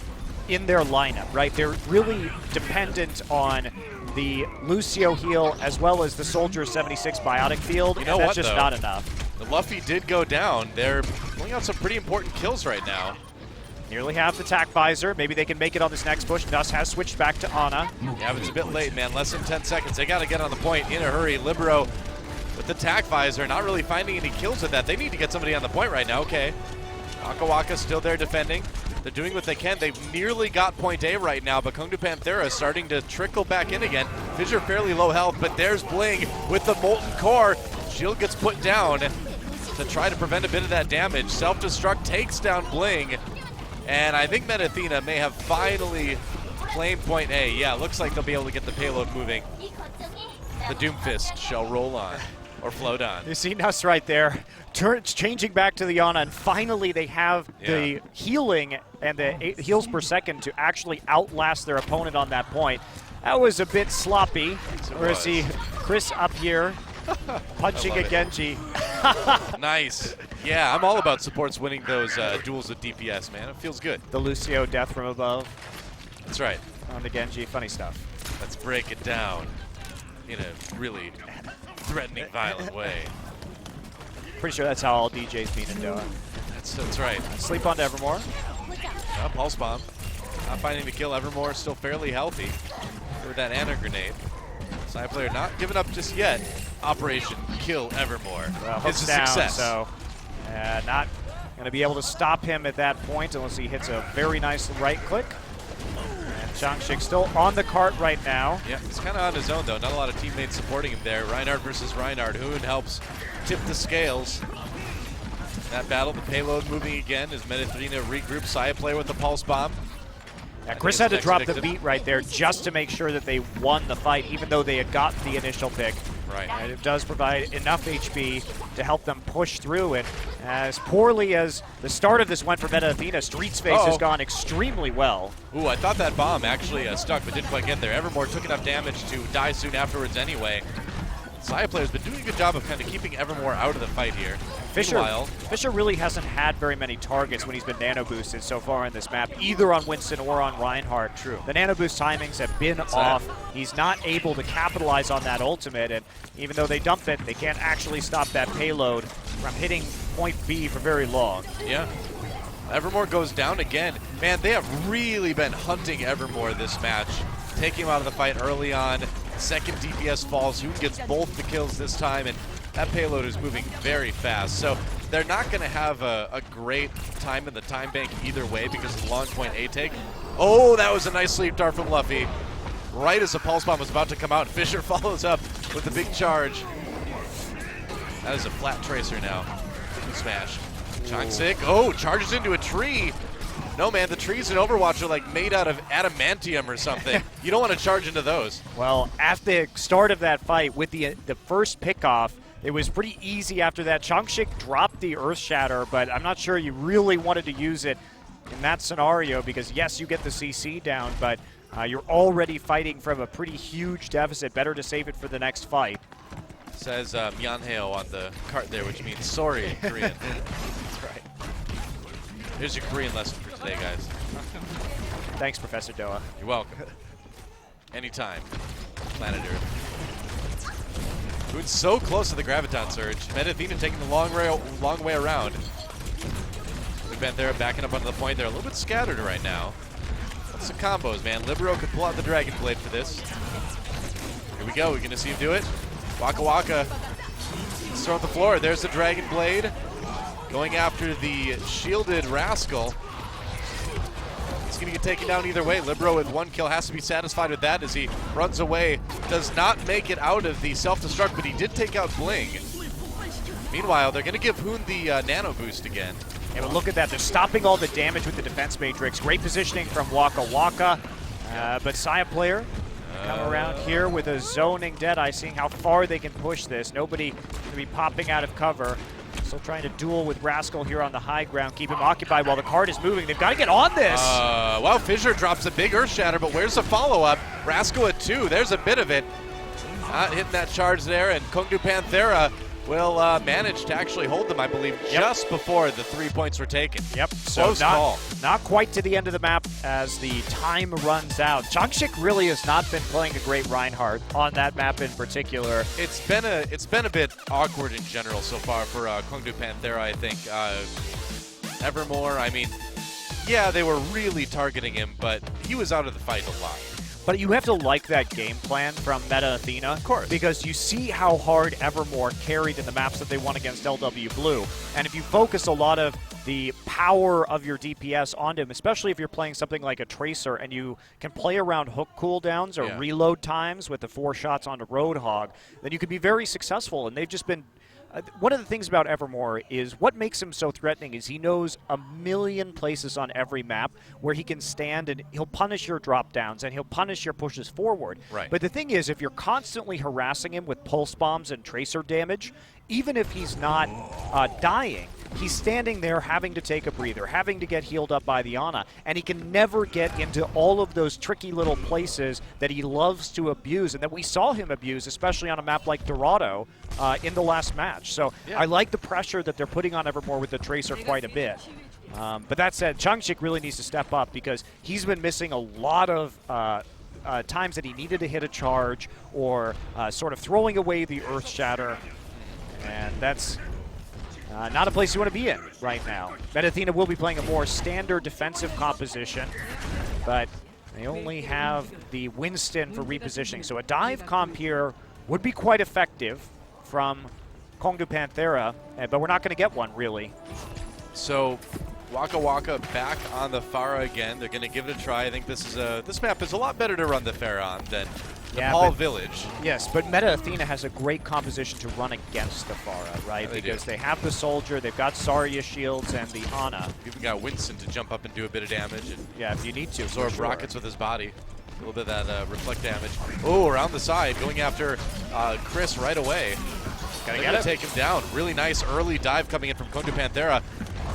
in their lineup, right? They're really dependent on the Lucio heal as well as the Soldier 76 biotic field, you know and that's what, just though? not enough. The Luffy did go down. They're pulling out some pretty important kills right now. Nearly have the tack visor. Maybe they can make it on this next push. Nuss has switched back to Ana. Yeah, but it's a bit late, man. Less than 10 seconds. They got to get on the point in a hurry. Libero with the tack visor, not really finding any kills with that. They need to get somebody on the point right now. Okay. Waka Waka still there defending. They're doing what they can. They've nearly got point A right now, but Kongdoo Panthera is starting to trickle back in again. Fissure fairly low health, but there's Bling with the Molten Core. Shield gets put down to try to prevent a bit of that damage. Self-destruct takes down Bling. And I think Athena may have finally claimed point A. Yeah, looks like they'll be able to get the payload moving. The Doomfist shall roll on, or float on. You see Nuss right there. Changing back to the Ana, and finally they have the healing and the heals per second to actually outlast their opponent on that point. That was a bit sloppy. Or see Chris up here punching a Genji. Nice. Yeah, I'm all about supports winning those duels with DPS, man. It feels good. The Lucio death from above That's right. on the Genji. Funny stuff. Let's break it down in a really threatening, violent way. Pretty sure that's how all DJs mean in Doha. That's right. Sleep on to Evermore. Pulse Bomb. Not finding the kill. Evermore still fairly healthy with that Ana grenade. Side player not giving up just yet. Operation Kill Evermore. It's a down, success. So not going to be able to stop him at that point unless he hits a very nice right click. And Changshik still on the cart right now. Yeah, he's kind of on his own, though. Not a lot of teammates supporting him there. Reinhardt versus Reinhardt. Hoon helps tip the scales. That battle, the payload moving again as Athena regroups. Saya player with the Pulse Bomb. Yeah, Chris had to drop the beat right there just to make sure that they won the fight, even though they had gotten the initial pick. Right. And it does provide enough HP to help them push through it. As poorly as the start of this went for Athena, Street Space has gone extremely well. Ooh, I thought that bomb actually stuck, but didn't quite get there. Evermore took enough damage to die soon afterwards anyway. Saya player's been doing a good job of kind of keeping Evermore out of the fight here. Fisher really hasn't had very many targets when he's been nano boosted so far in this map, either on Winston or on Reinhardt. True. The nano boost timings have been off. He's not able to capitalize on that ultimate, and even though they dump it, they can't actually stop that payload from hitting point B for very long. Yeah. Evermore goes down again. Man, they have really been hunting Evermore this match. Taking him out of the fight early on. Second DPS falls. Hoon gets both the kills this time, and that payload is moving very fast. So they're not going to have a great time in the time bank either way because of the long point A take. Oh, that was a nice sleep dart from Luffy. Right as the Pulse Bomb was about to come out, Fissure follows up with a big charge. That is a flat tracer now. Smash. Changshik, charges into a tree. No, man, the trees in Overwatch are like made out of adamantium or something. You don't want to charge into those. Well, at the start of that fight with the first pickoff, it was pretty easy after that. Changshik dropped the Earth Shatter, but I'm not sure you really wanted to use it in that scenario because, yes, you get the CC down, but you're already fighting from a pretty huge deficit. Better to save it for the next fight. Says Myeonheo on the cart there, which means sorry in Korean. That's right. Here's your Korean lesson for today, guys. Thanks, Professor Doha. You're welcome. Anytime. Planet Earth. Hoon's so close to the Graviton Surge. Athena taking the long way around. Panthera backing up onto the point. They're a little bit scattered right now. What's the combos, man? Libero could pull out the Dragon Blade for this. Here we go. We're going to see him do it. Waka Waka. Let's throw at the floor. There's the Dragon Blade. Going after the shielded Rascal. He's going to get taken down either way. Libero with one kill has to be satisfied with that as he runs away. Does not make it out of the self-destruct, but he did take out Bling. Meanwhile, they're going to give Hoon the nano boost again. Yeah, but look at that. They're stopping all the damage with the defense matrix. Great positioning from Waka Waka. But Saya player come around here with a zoning Deadeye, seeing how far they can push this. Nobody going to be popping out of cover. Still trying to duel with Rascal here on the high ground, keep him occupied while the card is moving. They've got to get on this. Well, Fissure drops a big Earth Shatter, but where's the follow-up? Rascal at 2. There's a bit of it. Not hitting that charge there, and Kongdoo Panthera will manage to actually hold them, I believe, just before the 3 points were taken. Yep. Close call. Not quite to the end of the map as the time runs out. Changshik really has not been playing a great Reinhardt on that map in particular. It's been a bit awkward in general so far for Kongdoo Panthera, I think. Evermore, I mean, yeah, they were really targeting him, but he was out of the fight a lot. But you have to like that game plan from Meta Athena. Of course. Because you see how hard Evermore carried in the maps that they won against LW Blue. And if you focus a lot of the power of your DPS onto him, especially if you're playing something like a Tracer and you can play around hook cooldowns or reload times with the 4 shots onto Roadhog, then you could be very successful. And they've just been... one of the things about Evermore is what makes him so threatening is he knows a million places on every map where he can stand and he'll punish your drop downs and he'll punish your pushes forward. Right. But the thing is, if you're constantly harassing him with pulse bombs and tracer damage, even if he's not dying, he's standing there having to take a breather, having to get healed up by the Ana, and he can never get into all of those tricky little places that he loves to abuse and that we saw him abuse, especially on a map like Dorado in the last match. So I like the pressure that they're putting on Evermore with the Tracer quite a bit. But that said, Changshik really needs to step up because he's been missing a lot of times that he needed to hit a charge or sort of throwing away the Earth Shatter. And that's not a place you want to be in right now. Meta Athena will be playing a more standard defensive composition, but they only have the Winston for repositioning. So a dive comp here would be quite effective from Kongdoo Panthera, but we're not going to get one, really. So Waka Waka back on the Pharah again. They're going to give it a try. I think this map is a lot better to run the Pharah on than Nepal Village. Yes, but Meta Athena has a great composition to run against the Pharah, right? Yeah, because they have the Soldier, they've got Zarya shields and the Ana. You've even got Winston to jump up and do a bit of damage. And yeah, if you need to. absorb rockets with his body. A little bit of that reflect damage. Oh, around the side, going after Chris right away. Gotta take him down. Really nice early dive coming in from Kongdoo Panthera.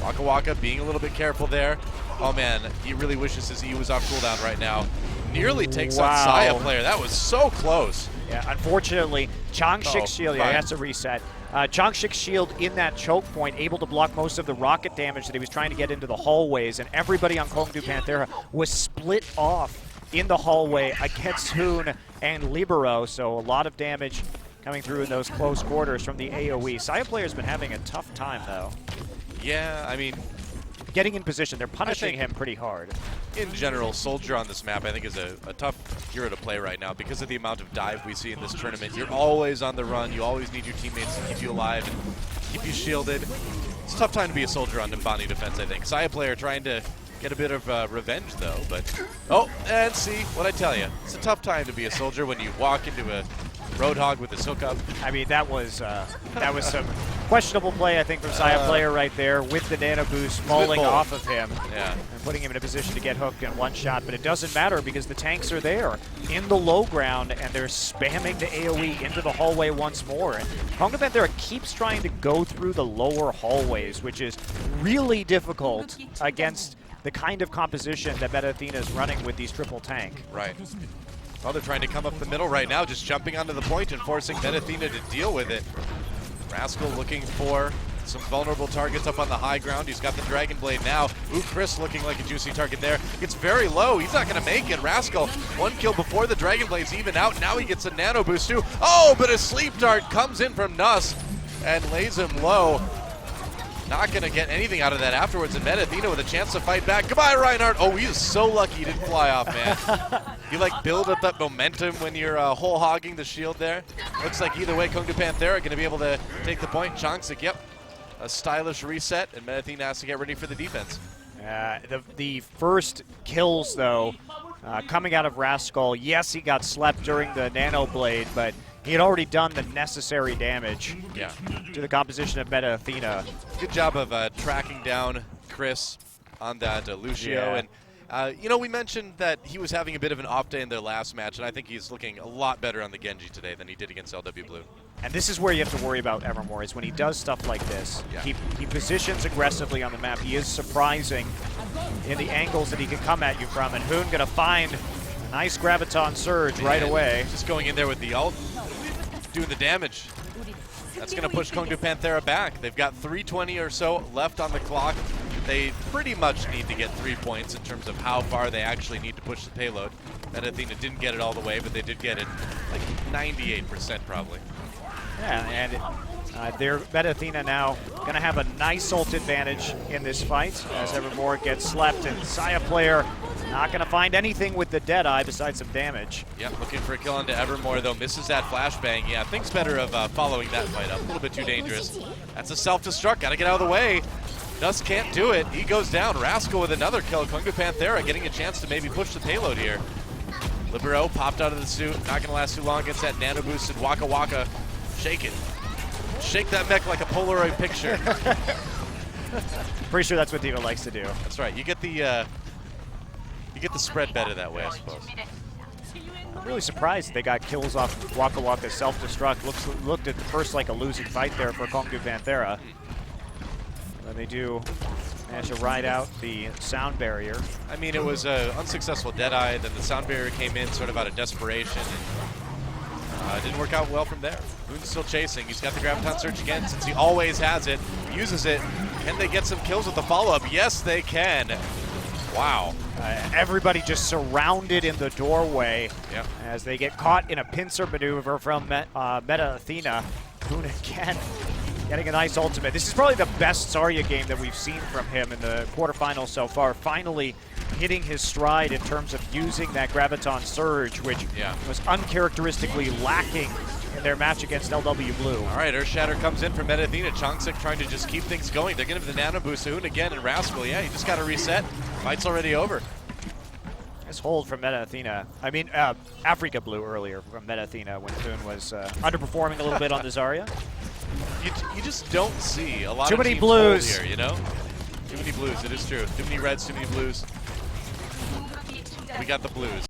Waka Waka being a little bit careful there. Oh man, he really wishes his E was off cooldown right now. Nearly takes on Saya player. That was so close. Yeah, unfortunately, Changshik's shield, yeah, he has to reset. Changshik's shield in that choke point, able to block most of the rocket damage that he was trying to get into the hallways, and everybody on Kongdoo Panthera was split off in the hallway against Hoon and Libero, so a lot of damage coming through in those close quarters from the AoE. Saya player's been having a tough time, though. Yeah, I mean, getting in position, they're punishing him pretty hard. In general, Soldier on this map I think is a tough hero to play right now because of the amount of dive we see in this tournament. You're always on the run. You always need your teammates to keep you alive and keep you shielded. It's a tough time to be a Soldier on Nimbani defense, I think. Saya player trying to get a bit of revenge, though. But oh, and see, what I tell you, it's a tough time to be a Soldier when you walk into a Roadhog with his hookup. I mean, that was some questionable play, I think, from Saya player right there with the nano boost falling off of him and putting him in a position to get hooked in one shot. But it doesn't matter because the tanks are there in the low ground and they're spamming the AoE into the hallway once more. And Kongdoo Panthera keeps trying to go through the lower hallways, which is really difficult against the kind of composition that Meta Athena is running with these triple tank. Right. Well, they're trying to come up the middle right now, just jumping onto the point and forcing Meta Athena to deal with it. Rascal looking for some vulnerable targets up on the high ground. He's got the Dragon Blade now. Ooh, Chris looking like a juicy target there. It's very low. He's not going to make it. Rascal, one kill before the Dragon Blade's even out. Now he gets a nano boost too. Oh, but a sleep dart comes in from Nuss and lays him low. Not going to get anything out of that afterwards, and Meta Athena with a chance to fight back. Goodbye, Reinhardt. Oh, he is so lucky he didn't fly off, man. You like build up that momentum when you're whole hogging the shield there. Looks like either way, Kongdoo Panthera going to be able to take the point. Changshik, yep, a stylish reset, and Meta Athena has to get ready for the defense. The first kills, though, coming out of Rascal, yes, he got slept during the Nano Blade, but he had already done the necessary damage to the composition of Meta Athena. Good job of tracking down Chris on that Lucio. And, you know, we mentioned that he was having a bit of an off day in their last match, and I think he's looking a lot better on the Genji today than he did against LW Blue. And this is where you have to worry about Evermore, is when he does stuff like this. He positions aggressively on the map. He is surprising in the angles that he can come at you from, and Hoon going to find a nice Graviton Surge right away. Just going in there with the ult, doing the damage. That's going to push Kongdoo Panthera back. They've got 3:20 or so left on the clock. They pretty much need to get 3 points in terms of how far they actually need to push the payload. Meta Athena didn't get it all the way, but they did get it like 98% probably. Yeah, and Their Meta Athena now going to have a nice ult advantage in this fight as Evermore gets slept, and Saya player not going to find anything with the Deadeye besides some damage. Yep, looking for a kill onto Evermore, though. Misses that flashbang. Yeah, thinks better of following that fight up. A little bit too dangerous. That's a self-destruct. Got to get out of the way. Dust can't do it. He goes down. Rascal with another kill. Kongdoo Panthera getting a chance to maybe push the payload here. Libero popped out of the suit. Not going to last too long against that nano boosted Waka Waka. Shake it. Shake that mech like a Polaroid picture. Pretty sure that's what D.Va likes to do. That's right. You get the spread better that way, I suppose. I'm really surprised they got kills off Waka Waka's self-destruct. Looked at first like a losing fight there for Kongdoo Panthera. But they do manage to ride out the sound barrier. I mean, it was an unsuccessful Deadeye, then the sound barrier came in sort of out of desperation, and didn't work out well from there. Moon's still chasing. He's got the Graviton Surge again since he always has it, uses it. Can they get some kills with the follow-up? Yes, they can. Wow. Everybody just surrounded in the doorway as they get caught in a pincer maneuver from Meta Athena. Boone again getting a nice ultimate. This is probably the best Zarya game that we've seen from him in the quarterfinals so far. Finally hitting his stride in terms of using that Graviton Surge, which was uncharacteristically lacking in their match against LW Blue. All right, Earthshatter comes in for Meta Athena. Chongsik trying to just keep things going. They're going to have the Nano Boost. Hoon again, and Rascal, yeah, you just got to reset. Fight's already over. Nice hold from Meta Athena. I mean, Africa Blue earlier from Meta Athena when Thune was underperforming a little bit on the Zarya. You just don't see a lot Too of many teams blues hold here, you know? Too many blues, it is true. Too many reds, too many blues. We got the blues.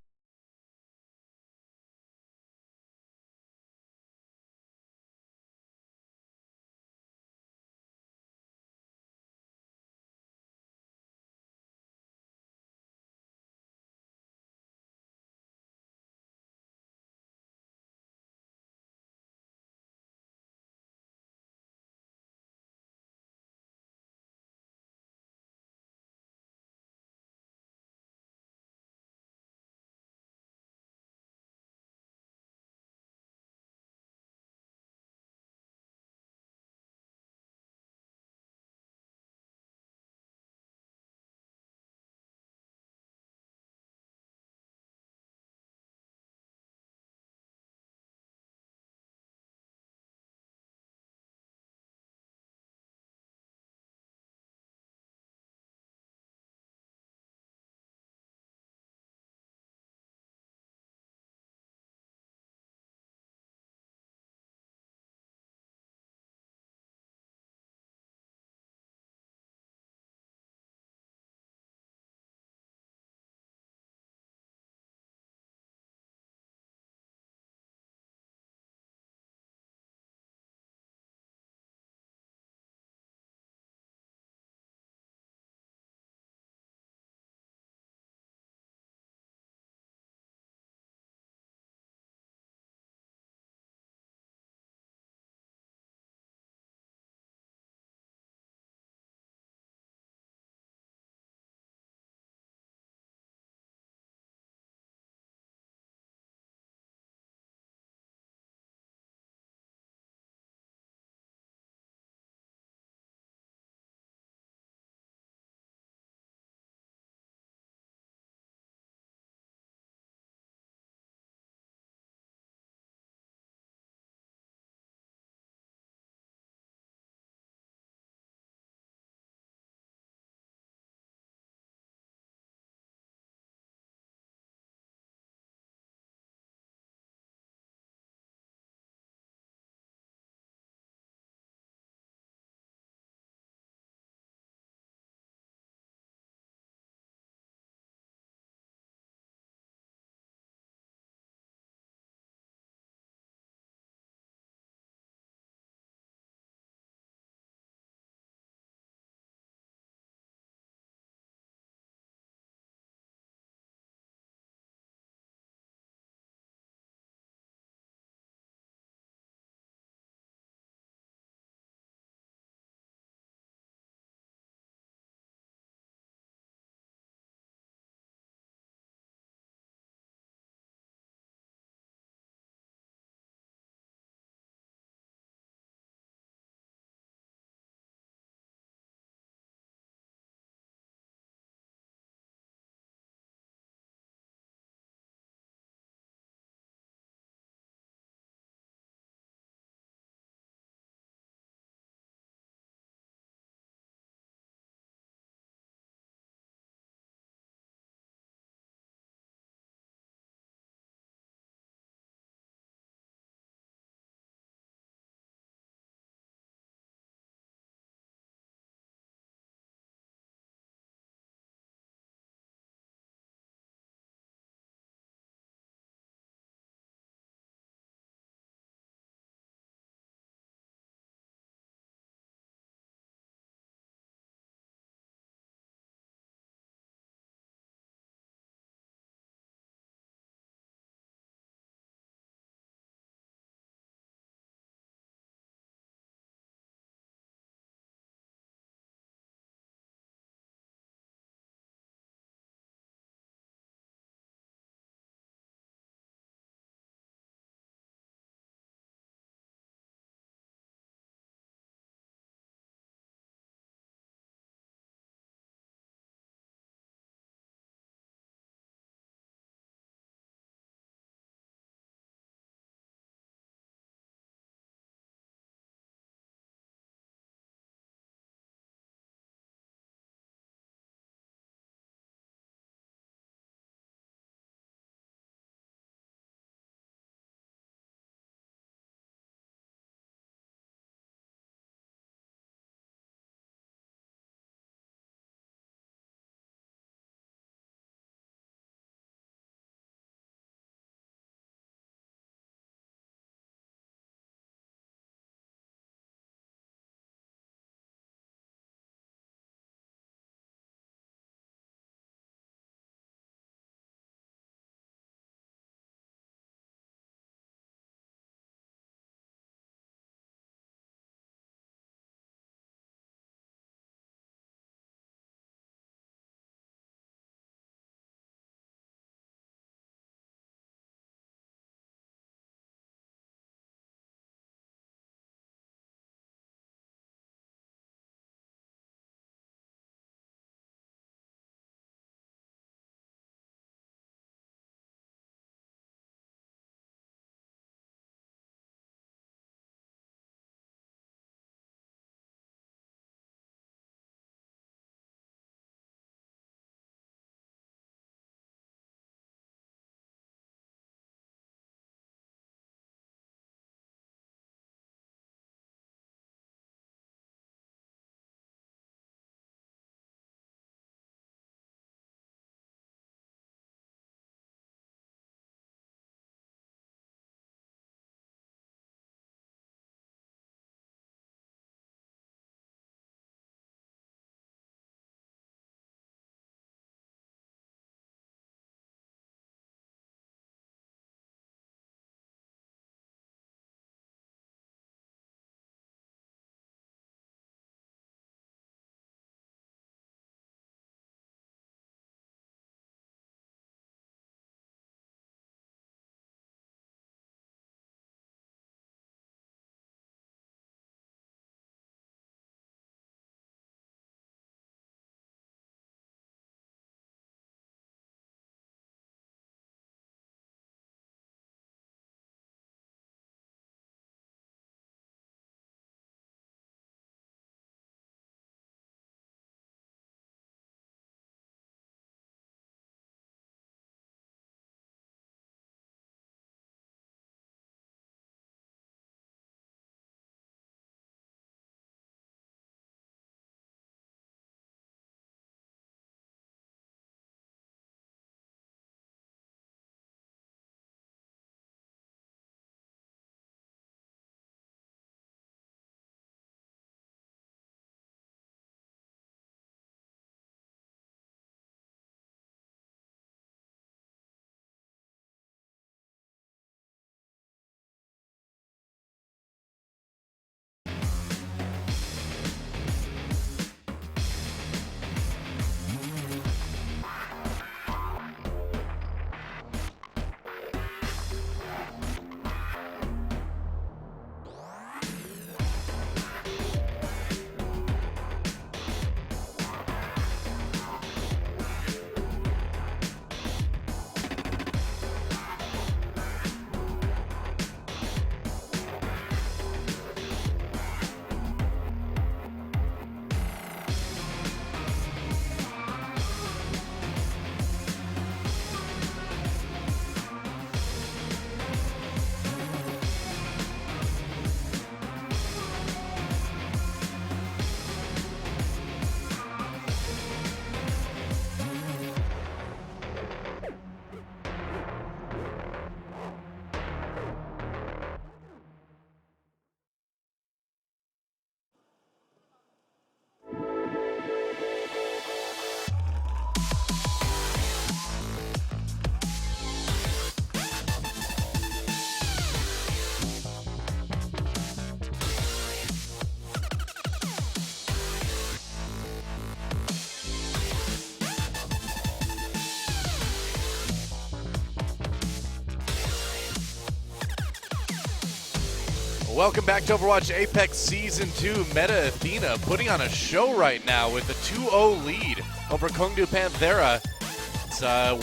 Welcome back to Overwatch Apex Season 2. Meta Athena putting on a show right now with a 2-0 lead over Kongdoo Panthera.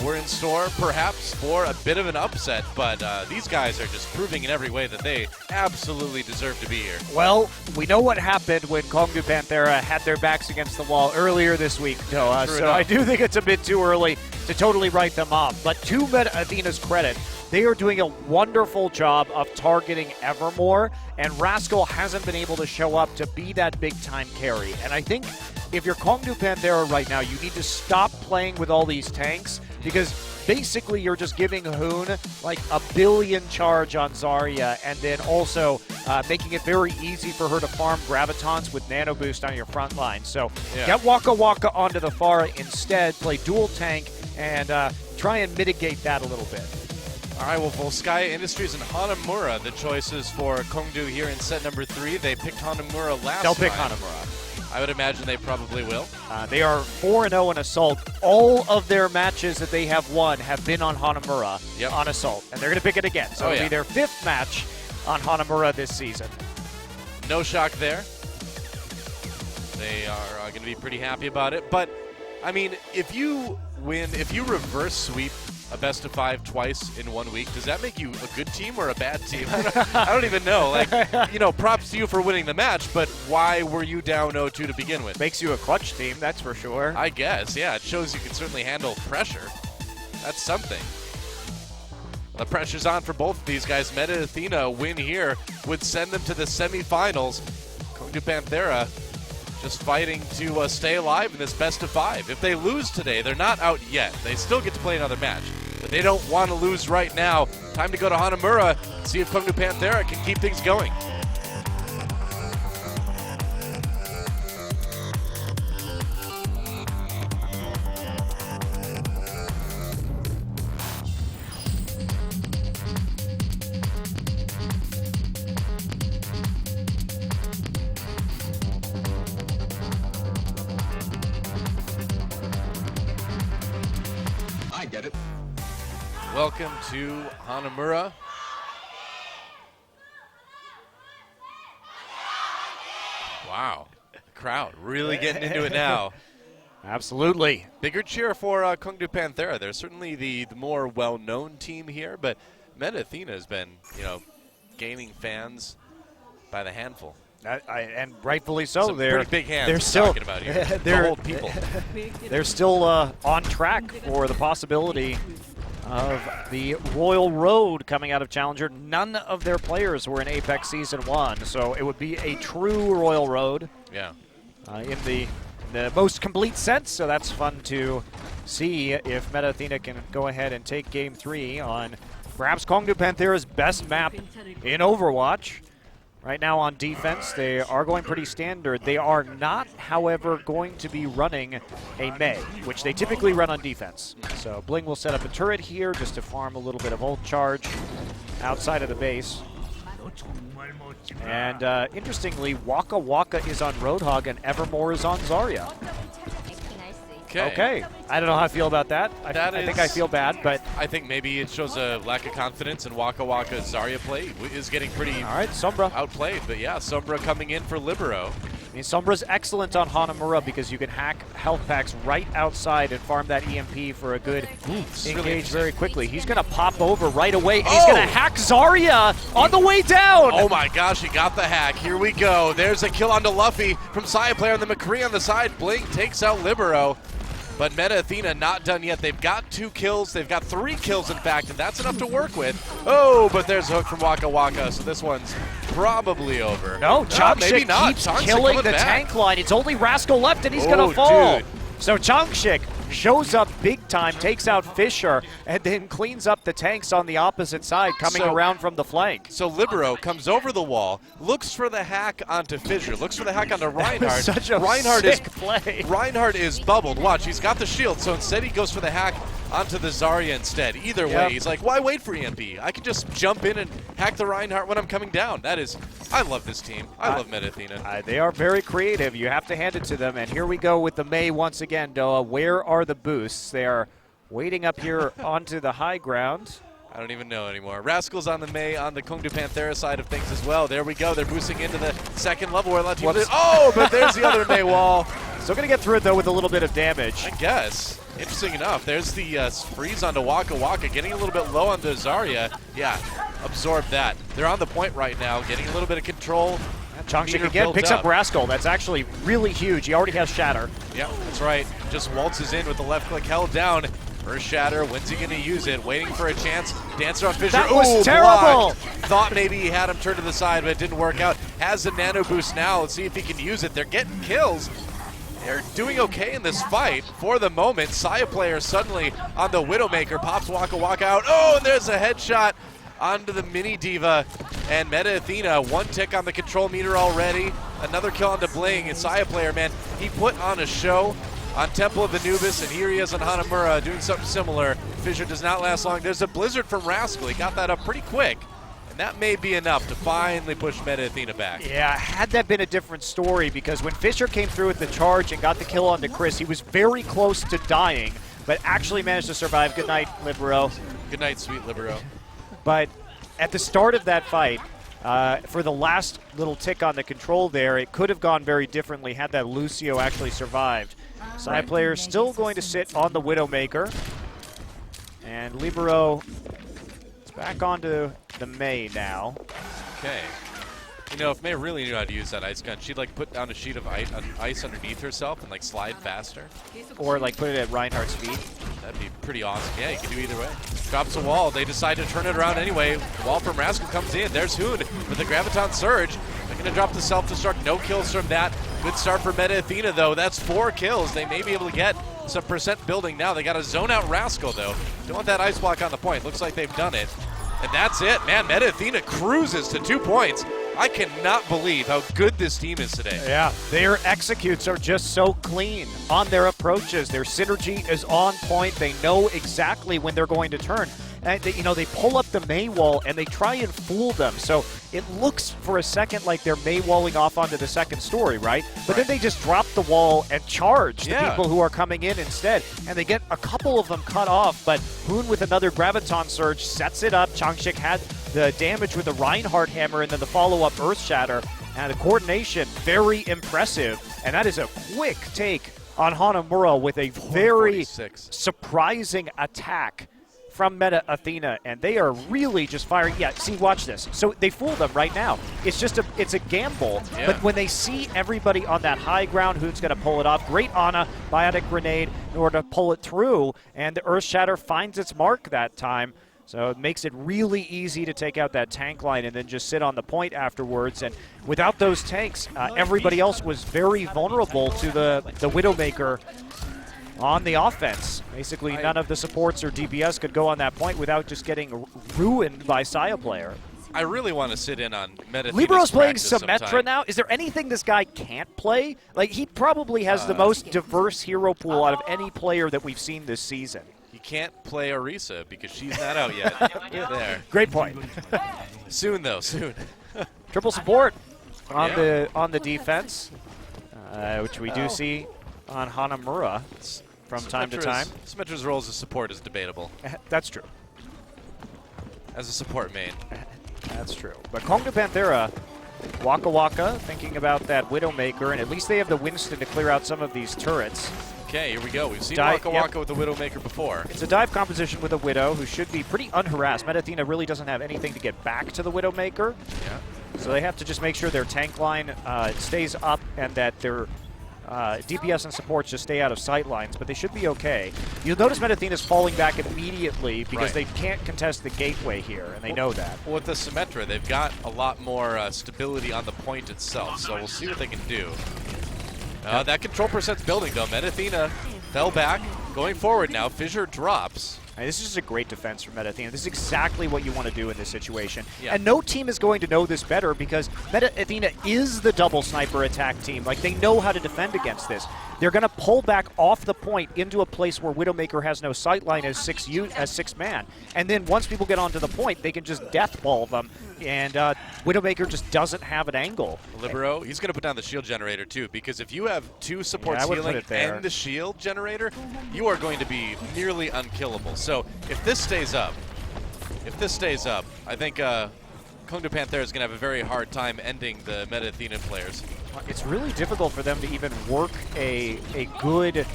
We're in store perhaps for a bit of an upset, but these guys are just proving in every way that they absolutely deserve to be here. Well, we know what happened when Kongdoo Panthera had their backs against the wall earlier this week, Noah. So I do think it's a bit too early to totally write them off. But to Meta Athena's credit, they are doing a wonderful job of targeting Evermore, and Rascal hasn't been able to show up to be that big-time carry. And I think if you're Kongdoo Panthera right now, you need to stop playing with all these tanks, because basically you're just giving Hoon like a billion charge on Zarya, and then also making it very easy for her to farm Gravitons with Nano Boost on your front line. So get Waka Waka onto the Pharah instead, play dual tank, and try and mitigate that a little bit. All right, well, Volskaya Industries and Hanamura, the choices for Kongdoo here in set number 3. They picked Hanamura last They'll pick time. Hanamura. I would imagine they probably will. They are 4-0 in Assault. All of their matches that they have won have been on Hanamura on Assault, and they're going to pick it again. So it'll be their 5th match on Hanamura this season. No shock there. They are going to be pretty happy about it. But, I mean, if you reverse sweep a best of 5 twice in 1 week, does that make you a good team or a bad team? I don't even know. Like, you know, props to you for winning the match, but why were you down 0-2 to begin with? Makes you a clutch team, that's for sure. I guess, yeah. It shows you can certainly handle pressure. That's something. The pressure's on for both of these guys. Meta Athena win here would send them to the semifinals. Kongdoo Panthera just fighting to stay alive in this best of 5. If they lose today, they're not out yet. They still get to play another match. But they don't want to lose right now. Time to go to Hanamura, see if Kongdoo Panthera can keep things going. Get it. Welcome to Hanamura. Wow, the crowd really getting into it now. Absolutely. Bigger cheer for Kongdoo Panthera. They're certainly the more well-known team here, but Meta Athena has been, you know, gaining fans by the handful. And rightfully so. Some They're pretty big hands they're we're still talking about here. they're The whole people. They're still on track for the possibility of the Royal Road coming out of Challenger. None of their players were in Apex Season 1, so it would be a true Royal Road. Yeah. In the most complete sense, so that's fun to see if Meta Athena can go ahead and take Game 3 on perhaps Kongdoo Panthera's best map in Overwatch. Right now on defense, they are going pretty standard. They are not, however, going to be running a Mei, which they typically run on defense. So Bling will set up a turret here just to farm a little bit of ult charge outside of the base. And interestingly, Waka Waka is on Roadhog and Evermore is on Zarya. Okay. I don't know how I feel about that. I think I feel bad, but I think maybe it shows a lack of confidence in Waka Waka's Zarya play. Is getting pretty Sombra outplayed, but yeah, Sombra coming in for Libero. I mean, Sombra's excellent on Hanamura because you can hack health packs right outside and farm that EMP for a good engage very quickly. He's going to pop over right away, and he's going to hack Zarya on the way down. Oh my gosh, he got the hack. Here we go. There's a kill onto Luffy from Side Player, and the McCree on the side. Blink takes out Libero. But Meta Athena not done yet. They've got 2 kills. They've got 3 kills, in fact, and that's enough to work with. Oh, but there's a hook from Waka Waka, so this one's probably over. No, Changshik keeps killing the tank line. It's only Rascal left, and he's going to fall. Dude. So Changshik shows up big time, takes out Fisher, and then cleans up the tanks on the opposite side coming around from the flank. So Libero comes over the wall, looks for the hack onto Fisher, looks for the hack onto Reinhardt. Such a sick play. Reinhardt is bubbled. Watch, he's got the shield, so instead he goes for the hack onto the Zarya instead. Either way, he's like, why wait for EMP? I can just jump in and hack the Reinhardt when I'm coming down. That is, I love this team. I love Meta Athena. They are very creative. You have to hand it to them. And here we go with the Mei once again, Doa. Where are the boosts? They are waiting up here onto the high ground. I don't even know anymore. Rascal's on the Mei on the Kongdoo Panthera side of things as well. There we go. They're boosting into the second level where a lot of teams. Oh, but there's the other Mei wall. Still going to get through it, though, with a little bit of damage. I guess. Interesting enough. There's the freeze onto Waka Waka, getting a little bit low onto Zarya. Yeah, absorb that. They're on the point right now, getting a little bit of control. Chongshik again picks up Rascal. That's actually really huge. He already has Shatter. Yep, that's right. Just waltzes in with the left click held down. First Shatter, when's he going to use it? Waiting for a chance. Dancer on Fissure. That was terrible! Blocked. Thought maybe he had him turn to the side, but it didn't work out. Has the nano boost now. Let's see if he can use it. They're getting kills. They're doing okay in this fight for the moment. Saya player suddenly on the Widowmaker. Pops Waka Waka out. Oh, and there's a headshot onto the Mini Diva. And Meta Athena, one tick on the control meter already. Another kill onto Bling. And Saya player, man, he put on a show on Temple of Anubis, and here he is on Hanamura doing something similar. Fissure does not last long. There's a blizzard from Rascal. He got that up pretty quick. And that may be enough to finally push Meta Athena back. Yeah, had that been a different story, because when Fissure came through with the charge and got the kill onto Chris, he was very close to dying, but actually managed to survive. Good night, Libero. Good night, sweet Libero. But at the start of that fight, for the last little tick on the control there, it could have gone very differently had that Lucio actually survived. Side player still going to sit on the Widowmaker. And Libero is back onto the Mei now. Okay. You know, if Mei really knew how to use that ice gun, she'd like put down a sheet of ice underneath herself and like slide faster. Or like put it at Reinhardt's feet. That'd be pretty awesome. Yeah, you can do either way. Drops a wall. They decide to turn it around anyway. Wall from Rascal comes in. There's Hoon with the Graviton Surge. They're going to drop the self-destruct. No kills from that. Good start for Meta Athena, though. That's 4 kills. They may be able to get some percent building now. They got to zone out Rascal, though. Don't want that ice block on the point. Looks like they've done it. And that's it. Man, Meta Athena cruises to 2 points. I cannot believe how good this team is today. Yeah, their executes are just so clean on their approaches. Their synergy is on point. They know exactly when they're going to turn. And they, they pull up the Mei wall and they try and fool them. So it looks for a second like they're Mei walling off onto the second story, right? But then they just drop the wall and charge the people who are coming in instead. And they get a couple of them cut off, but Hoon with another Graviton Surge sets it up. Chongshik had the damage with the Reinhardt Hammer and then the follow-up Earth Shatter. And the coordination, very impressive. And that is a quick take on Hanamura with a very surprising attack from Meta Athena, and they are really just firing. Yeah, see, watch this. So they fool them right now. It's just it's a gamble, but when they see everybody on that high ground, who's going to pull it off? Great Ana, Biotic Grenade in order to pull it through, and the Earth Shatter finds its mark that time. So it makes it really easy to take out that tank line and then just sit on the point afterwards. And without those tanks, everybody else was very vulnerable to the Widowmaker on the offense. Basically, none of the supports or DPS could go on that point without just getting ruined by Saya player. I really want to sit in on Meta. Libero's playing Symmetra now. Is there anything this guy can't play? Like, he probably has the most diverse hero pool out of any player that we've seen this season. He can't play Orisa because she's not out yet. There. Great point. Soon, though, soon. Triple support on the defense, which we do see on Hanamura from time to time. Symmetra's role as a support is debatable. That's true. As a support main. That's true. But Kongdoo Panthera, Waka Waka, thinking about that Widowmaker, and at least they have the Winston to clear out some of these turrets. Okay, here we go. We've seen Waka Waka with the Widowmaker before. It's a dive composition with a Widow who should be pretty unharassed. Meta Athena really doesn't have anything to get back to the Widowmaker. Yeah. So they have to just make sure their tank line stays up and that their DPS and supports just stay out of sight lines, but they should be okay. You'll notice Meta Athena's falling back immediately because they can't contest the gateway here, and they know that. Well, with the Symmetra, they've got a lot more stability on the point itself, so we'll see what they can do. That control percent's building, though. Meta Athena fell back. Going forward now, Fissure drops. And this is just a great defense from Meta Athena. This is exactly what you want to do in this situation. And no team is going to know this better because Meta Athena is the double sniper attack team. Like, they know how to defend against this. They're going to pull back off the point into a place where Widowmaker has no sightline as six man. And then once people get onto the point, they can just death ball them. And Widowmaker just doesn't have an angle. Libero, he's going to put down the shield generator too, because if you have 2 supports healing and the shield generator, you are going to be nearly unkillable. So if this stays up, If this stays up, I think Kongdoo Panthera is going to have a very hard time ending the Meta Athena players. It's really difficult for them to even work a good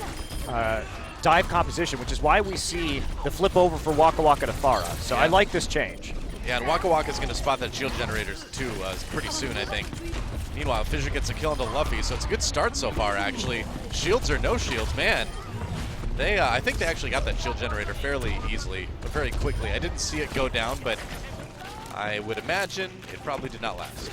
dive composition, which is why we see the flip over for Waka Waka to Pharah. So I like this change. Yeah, and Waka Waka is going to spot that shield generators too pretty soon, I think. Meanwhile, Fissure gets a kill into Luffy, so it's a good start so far, actually. Shields or no shields, man. I think they actually got that shield generator fairly easily, but very quickly. I didn't see it go down, but I would imagine it probably did not last.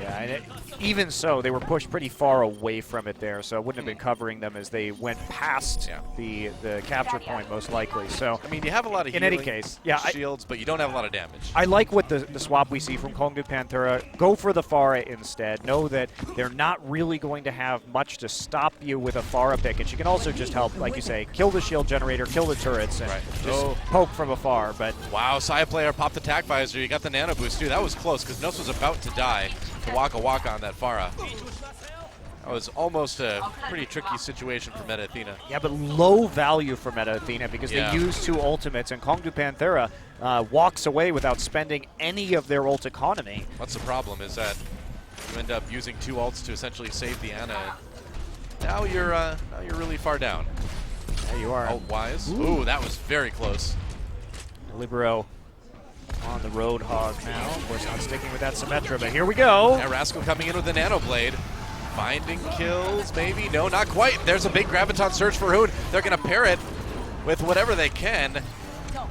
Yeah, and even so, they were pushed pretty far away from it there, so it wouldn't have been covering them as they went past the capture point, most likely. So I mean, you have a lot of in any case, yeah, shields, but you don't have a lot of damage. I like what the swap we see from Kongdoo Panthera. Go for the Pharah instead. Know that they're not really going to have much to stop you with a Pharah pick, and she can also just help, like you say, kill the shield generator, kill the turrets, and just poke from afar. But wow, Saya player popped the tac visor. You got the nano boost too. That was close because Nos was about to die to Waka Waka on that Pharah. That was almost a pretty tricky situation for Meta Athena. Yeah, but low value for Meta Athena because they use 2 ultimates, and Kongdoo Panthera walks away without spending any of their ult economy. What's the problem is that you end up using 2 ults to essentially save the Ana. Now you're really far down. There you are. Ult-wise. Ooh, that was very close. Libero on the Roadhog now. Of course, not sticking with that Symmetra, but here we go. Yeah, Rascal coming in with the Nano Blade. Finding kills, maybe? No, not quite. There's a big Graviton Surge for Hoon. They're going to pair it with whatever they can,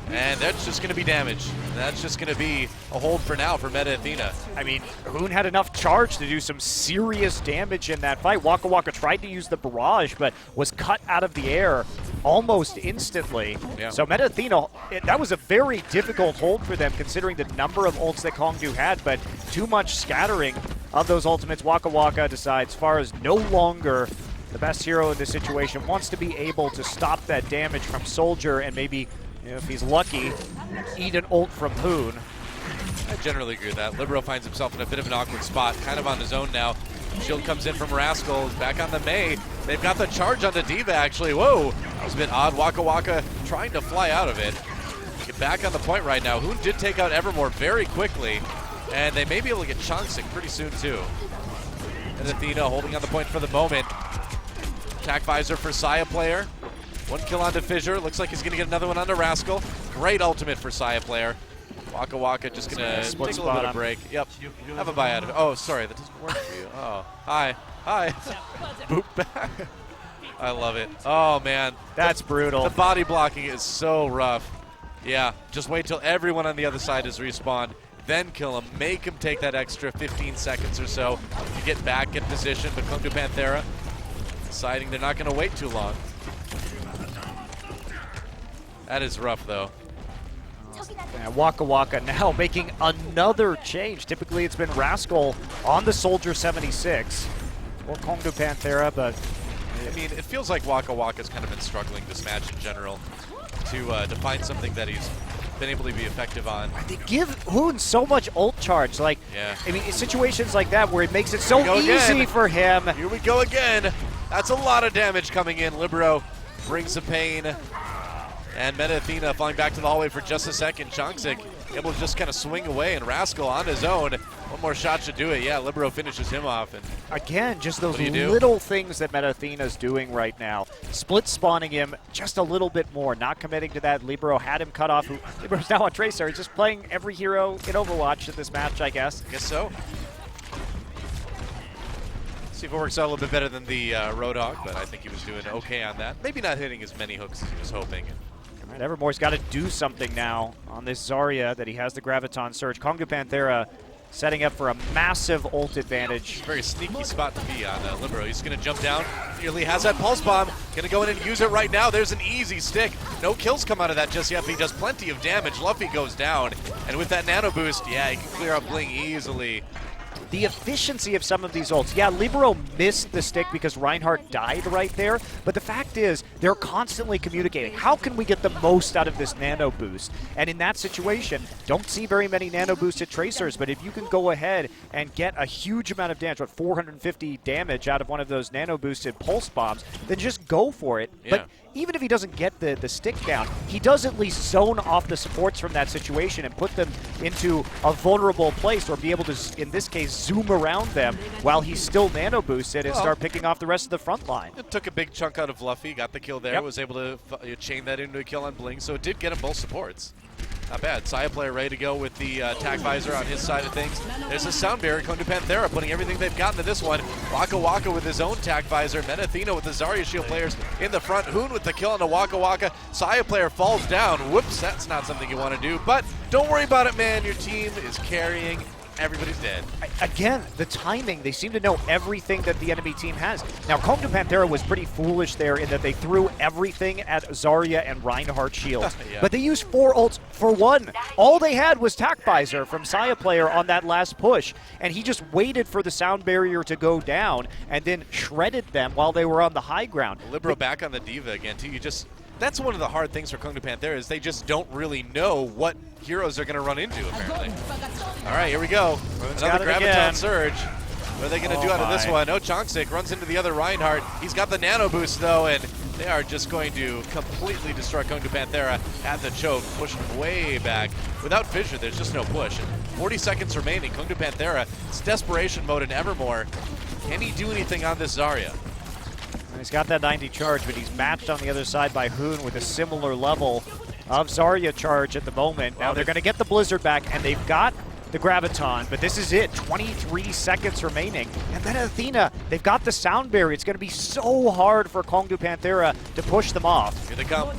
and that's just going to be damage. That's just going to be a hold for now for Meta Athena. I mean, Hoon had enough charge to do some serious damage in that fight. Waka Waka tried to use the barrage, but was cut out of the air almost instantly. Yeah. So Meta Athena, that was a very difficult hold for them considering the number of ults that Kongdoo had, but too much scattering of those ultimates. Waka Waka decides Pharah's no longer the best hero in this situation, wants to be able to stop that damage from Soldier and maybe, if he's lucky, eat an ult from Hoon. I generally agree with that. Libero finds himself in a bit of an awkward spot, kind of on his own now. Shield comes in from Rascal, back on the Mei. They've got the charge on the Diva, actually. Whoa, that was a bit odd. Waka Waka trying to fly out of it. Get back on the point right now. Hoon did take out Evermore very quickly, and they may be able to get Changsik pretty soon, too. And Athena holding on the point for the moment. Attack visor for Saya player. 1 kill onto Fissure. Looks like he's going to get another one onto Rascal. Great ultimate for Saya player. Waka Waka just going to take a little bit of break. Yep. Have a buy out of it. Oh, sorry. That doesn't work for you. Oh, hi. Hi. Boop back. I love it. Oh, man. That's brutal. The body blocking is so rough. Yeah. Just wait till everyone on the other side is respawned. Then kill him. Make him take that extra 15 seconds or so to get back in position. But Kongdoo Panthera deciding they're not going to wait too long. That is rough, though. And Waka Waka now making another change. Typically, it's been Rascal on the Soldier 76 or Kongdoo Panthera, but I mean, it feels like Waka Waka's kind of been struggling this match in general to find something that he's been able to be effective on. they give Hoon so much ult charge. Like, I mean, in situations like that where it makes it so easy for him. Here we go again. That's a lot of damage coming in. Libero brings the pain. And Meta Athena falling back to the hallway for just a second. Changsik able to just kind of swing away, and Rascal on his own. One more shot should do it. Yeah, Libero finishes him off. And again, just those little things that Meta Athena's doing right now. Split spawning him just a little bit more, not committing to that. Libero had him cut off. Libero's now on Tracer. He's just playing every hero in Overwatch in this match, I guess. Guess so. See if it works out a little bit better than the Roadhog, but I think he was doing okay on that. Maybe not hitting as many hooks as he was hoping. Right, Evermore's got to do something now on this Zarya that he has the Graviton Surge. Kongdoo Panthera setting up for a massive ult advantage. Very sneaky spot to be on Libero. He's going to jump down. Nearly has that Pulse Bomb. Going to go in and use it right now. There's an easy stick. No kills come out of that just yet, but he does plenty of damage. Luffy goes down. And with that Nano Boost, yeah, he can clear up Bling easily. The efficiency of some of these ults. Yeah, Libero missed the stick because Reinhardt died right there, but the fact is they're constantly communicating. How can we get the most out of this Nano Boost? And in that situation, don't see very many Nano Boosted Tracers, but if you can go ahead and get a huge amount of damage, 450 damage out of one of those Nano Boosted Pulse Bombs, then just go for it. Yeah. But even if he doesn't get the stick down, he does at least zone off the supports from that situation and put them into a vulnerable place, or be able to, in this case, zoom around them while he's still nano boosted and start picking off the rest of the front line. It took a big chunk out of Fluffy, got the kill there, Yep. was able to chain that into a kill on Bling, so it did get him both supports. Not bad. Saya player ready to go with the attack visor on his side of things. There's a sound barrier. Kongdoo Panthera putting everything they've got into this one. Waka Waka with his own attack visor. Meta Athena with the Zarya shield players in the front. Hoon with the kill on the Waka Waka. Saya player falls down. Whoops, that's not something you want to do. But don't worry about it, man. Your team is carrying. Everybody's dead. Again, the timing, they seem to know everything that the enemy team has. Now, Kongdoo Panthera was pretty foolish there in that they threw everything at Zarya and Reinhardt shields. Yeah. But they used 4 ults for 1. All they had was Tac Visor from Saya player on that last push, and he just waited for the sound barrier to go down and then shredded them while they were on the high ground. Libero back on the Diva again, too. That's one of the hard things for Kongdoo Panthera is they just don't really know what heroes they're going to run into, apparently. All right, here we go. Another Graviton Surge. What are they going to do out of this one? No, Chongsik runs into the other Reinhardt. He's got the Nano Boost, though, and they are just going to completely destroy Kongdoo Panthera at the choke, pushing him way back. Without Fissure, there's just no push. 40 seconds remaining. Kongdoo Panthera, it's desperation mode in Evermore. Can he do anything on this Zarya? He's got that 90 charge, but he's matched on the other side by Hoon with a similar level of Zarya charge at the moment. Now they're going to get the Blizzard back, and they've got the Graviton, but this is it. 23 seconds remaining. And then Athena, they've got the sound barrier. It's going to be so hard for Kongdoo Panthera to push them off. Here they come.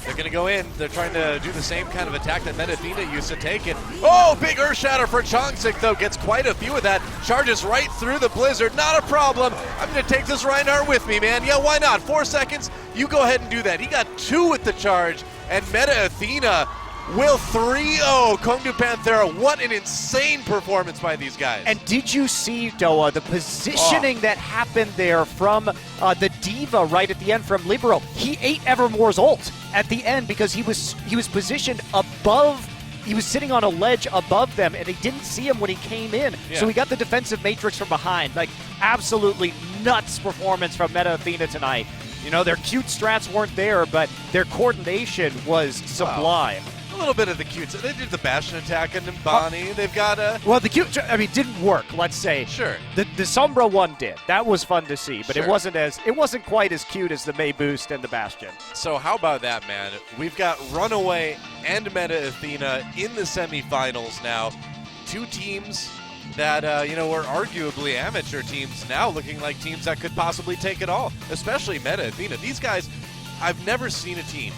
They're going to go in. They're trying to do the same kind of attack that Meta Athena used to take it. Oh, big Earth Shatter for Chongsik, though. Gets quite a few of that. Charges right through the Blizzard. Not a problem. I'm going to take this Reinhardt with me, man. Yeah, why not? 4 seconds. You go ahead and do that. He got 2 with the charge. And Meta Athena will 3-0 Kongdoo Panthera. What an insane performance by these guys. And did you see, Doa, the positioning that happened there from the Diva right at the end from Libero? He ate Evermore's ult at the end because he was positioned above. He was sitting on a ledge above them, and they didn't see him when he came in. Yeah. So he got the defensive matrix from behind. Like, absolutely nuts performance from Meta Athena tonight. You know, their cute strats weren't there, but their coordination was sublime. A little bit of the cute. They did the Bastion attack and Nimbani. They've got a... Well, the cute, I mean, didn't work, let's say. Sure. The Sombra one did. That was fun to see, but Sure. it wasn't quite as cute as the May Boost and the Bastion. So how about that, man? We've got Runaway and Meta Athena in the semifinals now. 2 teams that, were arguably amateur teams, now looking like teams that could possibly take it all, especially Meta Athena. These guys, I've never seen a team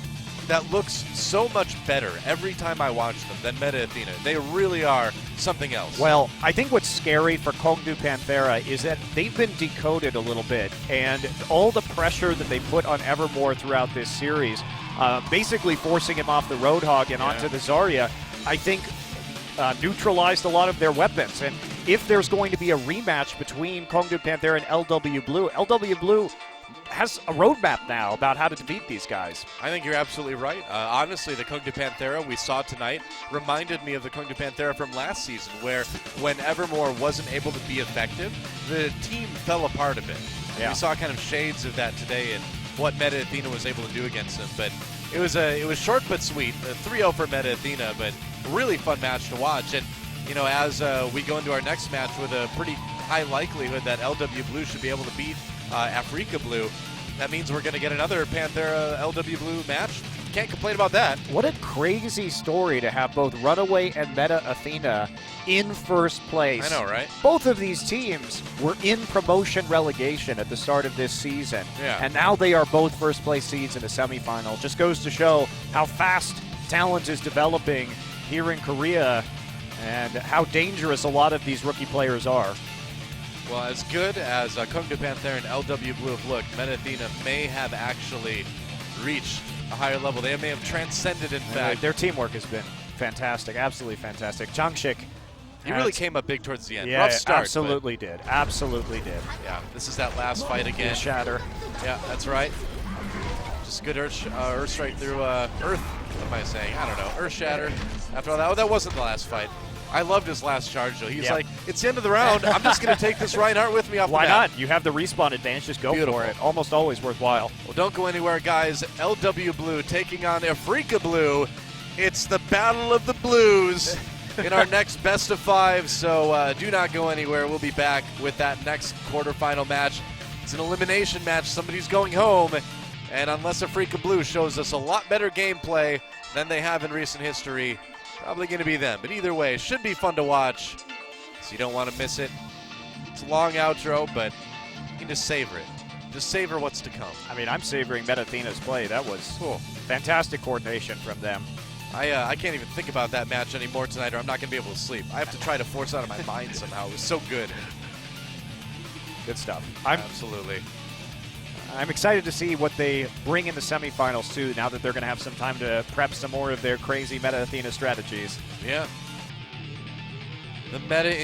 that looks so much better every time I watch them than Meta Athena. They really are something else. Well, I think what's scary for Kongdoo Panthera is that they've been decoded a little bit, and all the pressure that they put on Evermore throughout this series, basically forcing him off the Roadhog and onto the Zarya, I think neutralized a lot of their weapons. And if there's going to be a rematch between Kongdoo Panthera and LW Blue has a roadmap now about how to defeat these guys. I think you're absolutely right. Honestly, the Kongdoo Panthera we saw tonight reminded me of the Kongdoo Panthera from last season, where when Evermore wasn't able to be effective, the team fell apart a bit. Yeah. We saw kind of shades of that today in what Meta Athena was able to do against them. But it was short but sweet. 3-0 for Meta Athena, but really fun match to watch. And as we go into our next match with a pretty high likelihood that LW Blue should be able to beat Africa Blue, that means we're going to get another Panthera LW Blue match. Can't complain about that. What a crazy story to have both Runaway and Meta Athena in first place. I know, right? Both of these teams were in promotion relegation at the start of this season. Yeah. And now they are both first place seeds in the semifinal. Just goes to show how fast talent is developing here in Korea and how dangerous a lot of these rookie players are. Well, as good as Kongdoo Panthera and LW Blue have looked, Meta Athena may have actually reached a higher level. They may have transcended, in fact. Their teamwork has been fantastic, absolutely fantastic. Chongsik, he really came up big towards the end. yeah, Rough start. absolutely did. Absolutely did. Yeah, this is that last fight again. Shatter. Yeah, that's right. Just good Earth strike through Earth. What am I saying? I don't know. Earth Shatter. After all that, that wasn't the last fight. I loved his last charge, though. He's Yeah. like, it's the end of the round. I'm just going to take this Reinhardt with me off Why the map. not? You have the respawn advantage. Just go Beautiful. for it. Almost always worthwhile. Well, don't go anywhere, guys. LW Blue taking on Afrika Blue. It's the Battle of the Blues in our next best of 5, so do not go anywhere. We'll be back with that next quarterfinal match. It's an elimination match. Somebody's going home, and unless Afrika Blue shows us a lot better gameplay than they have in recent history, probably going to be them. But either way, it should be fun to watch, so you don't want to miss it. It's a long outro, but you can just savor it. Just savor what's to come. I mean, I'm savoring Meta Athena's play. That was Cool. fantastic coordination from them. I can't even think about that match anymore tonight, or I'm not going to be able to sleep. I have to try to force it out of my mind somehow. It was so good. Good stuff. Absolutely. I'm excited to see what they bring in the semifinals, too, now that they're going to have some time to prep some more of their crazy Meta Athena strategies. Yeah. The meta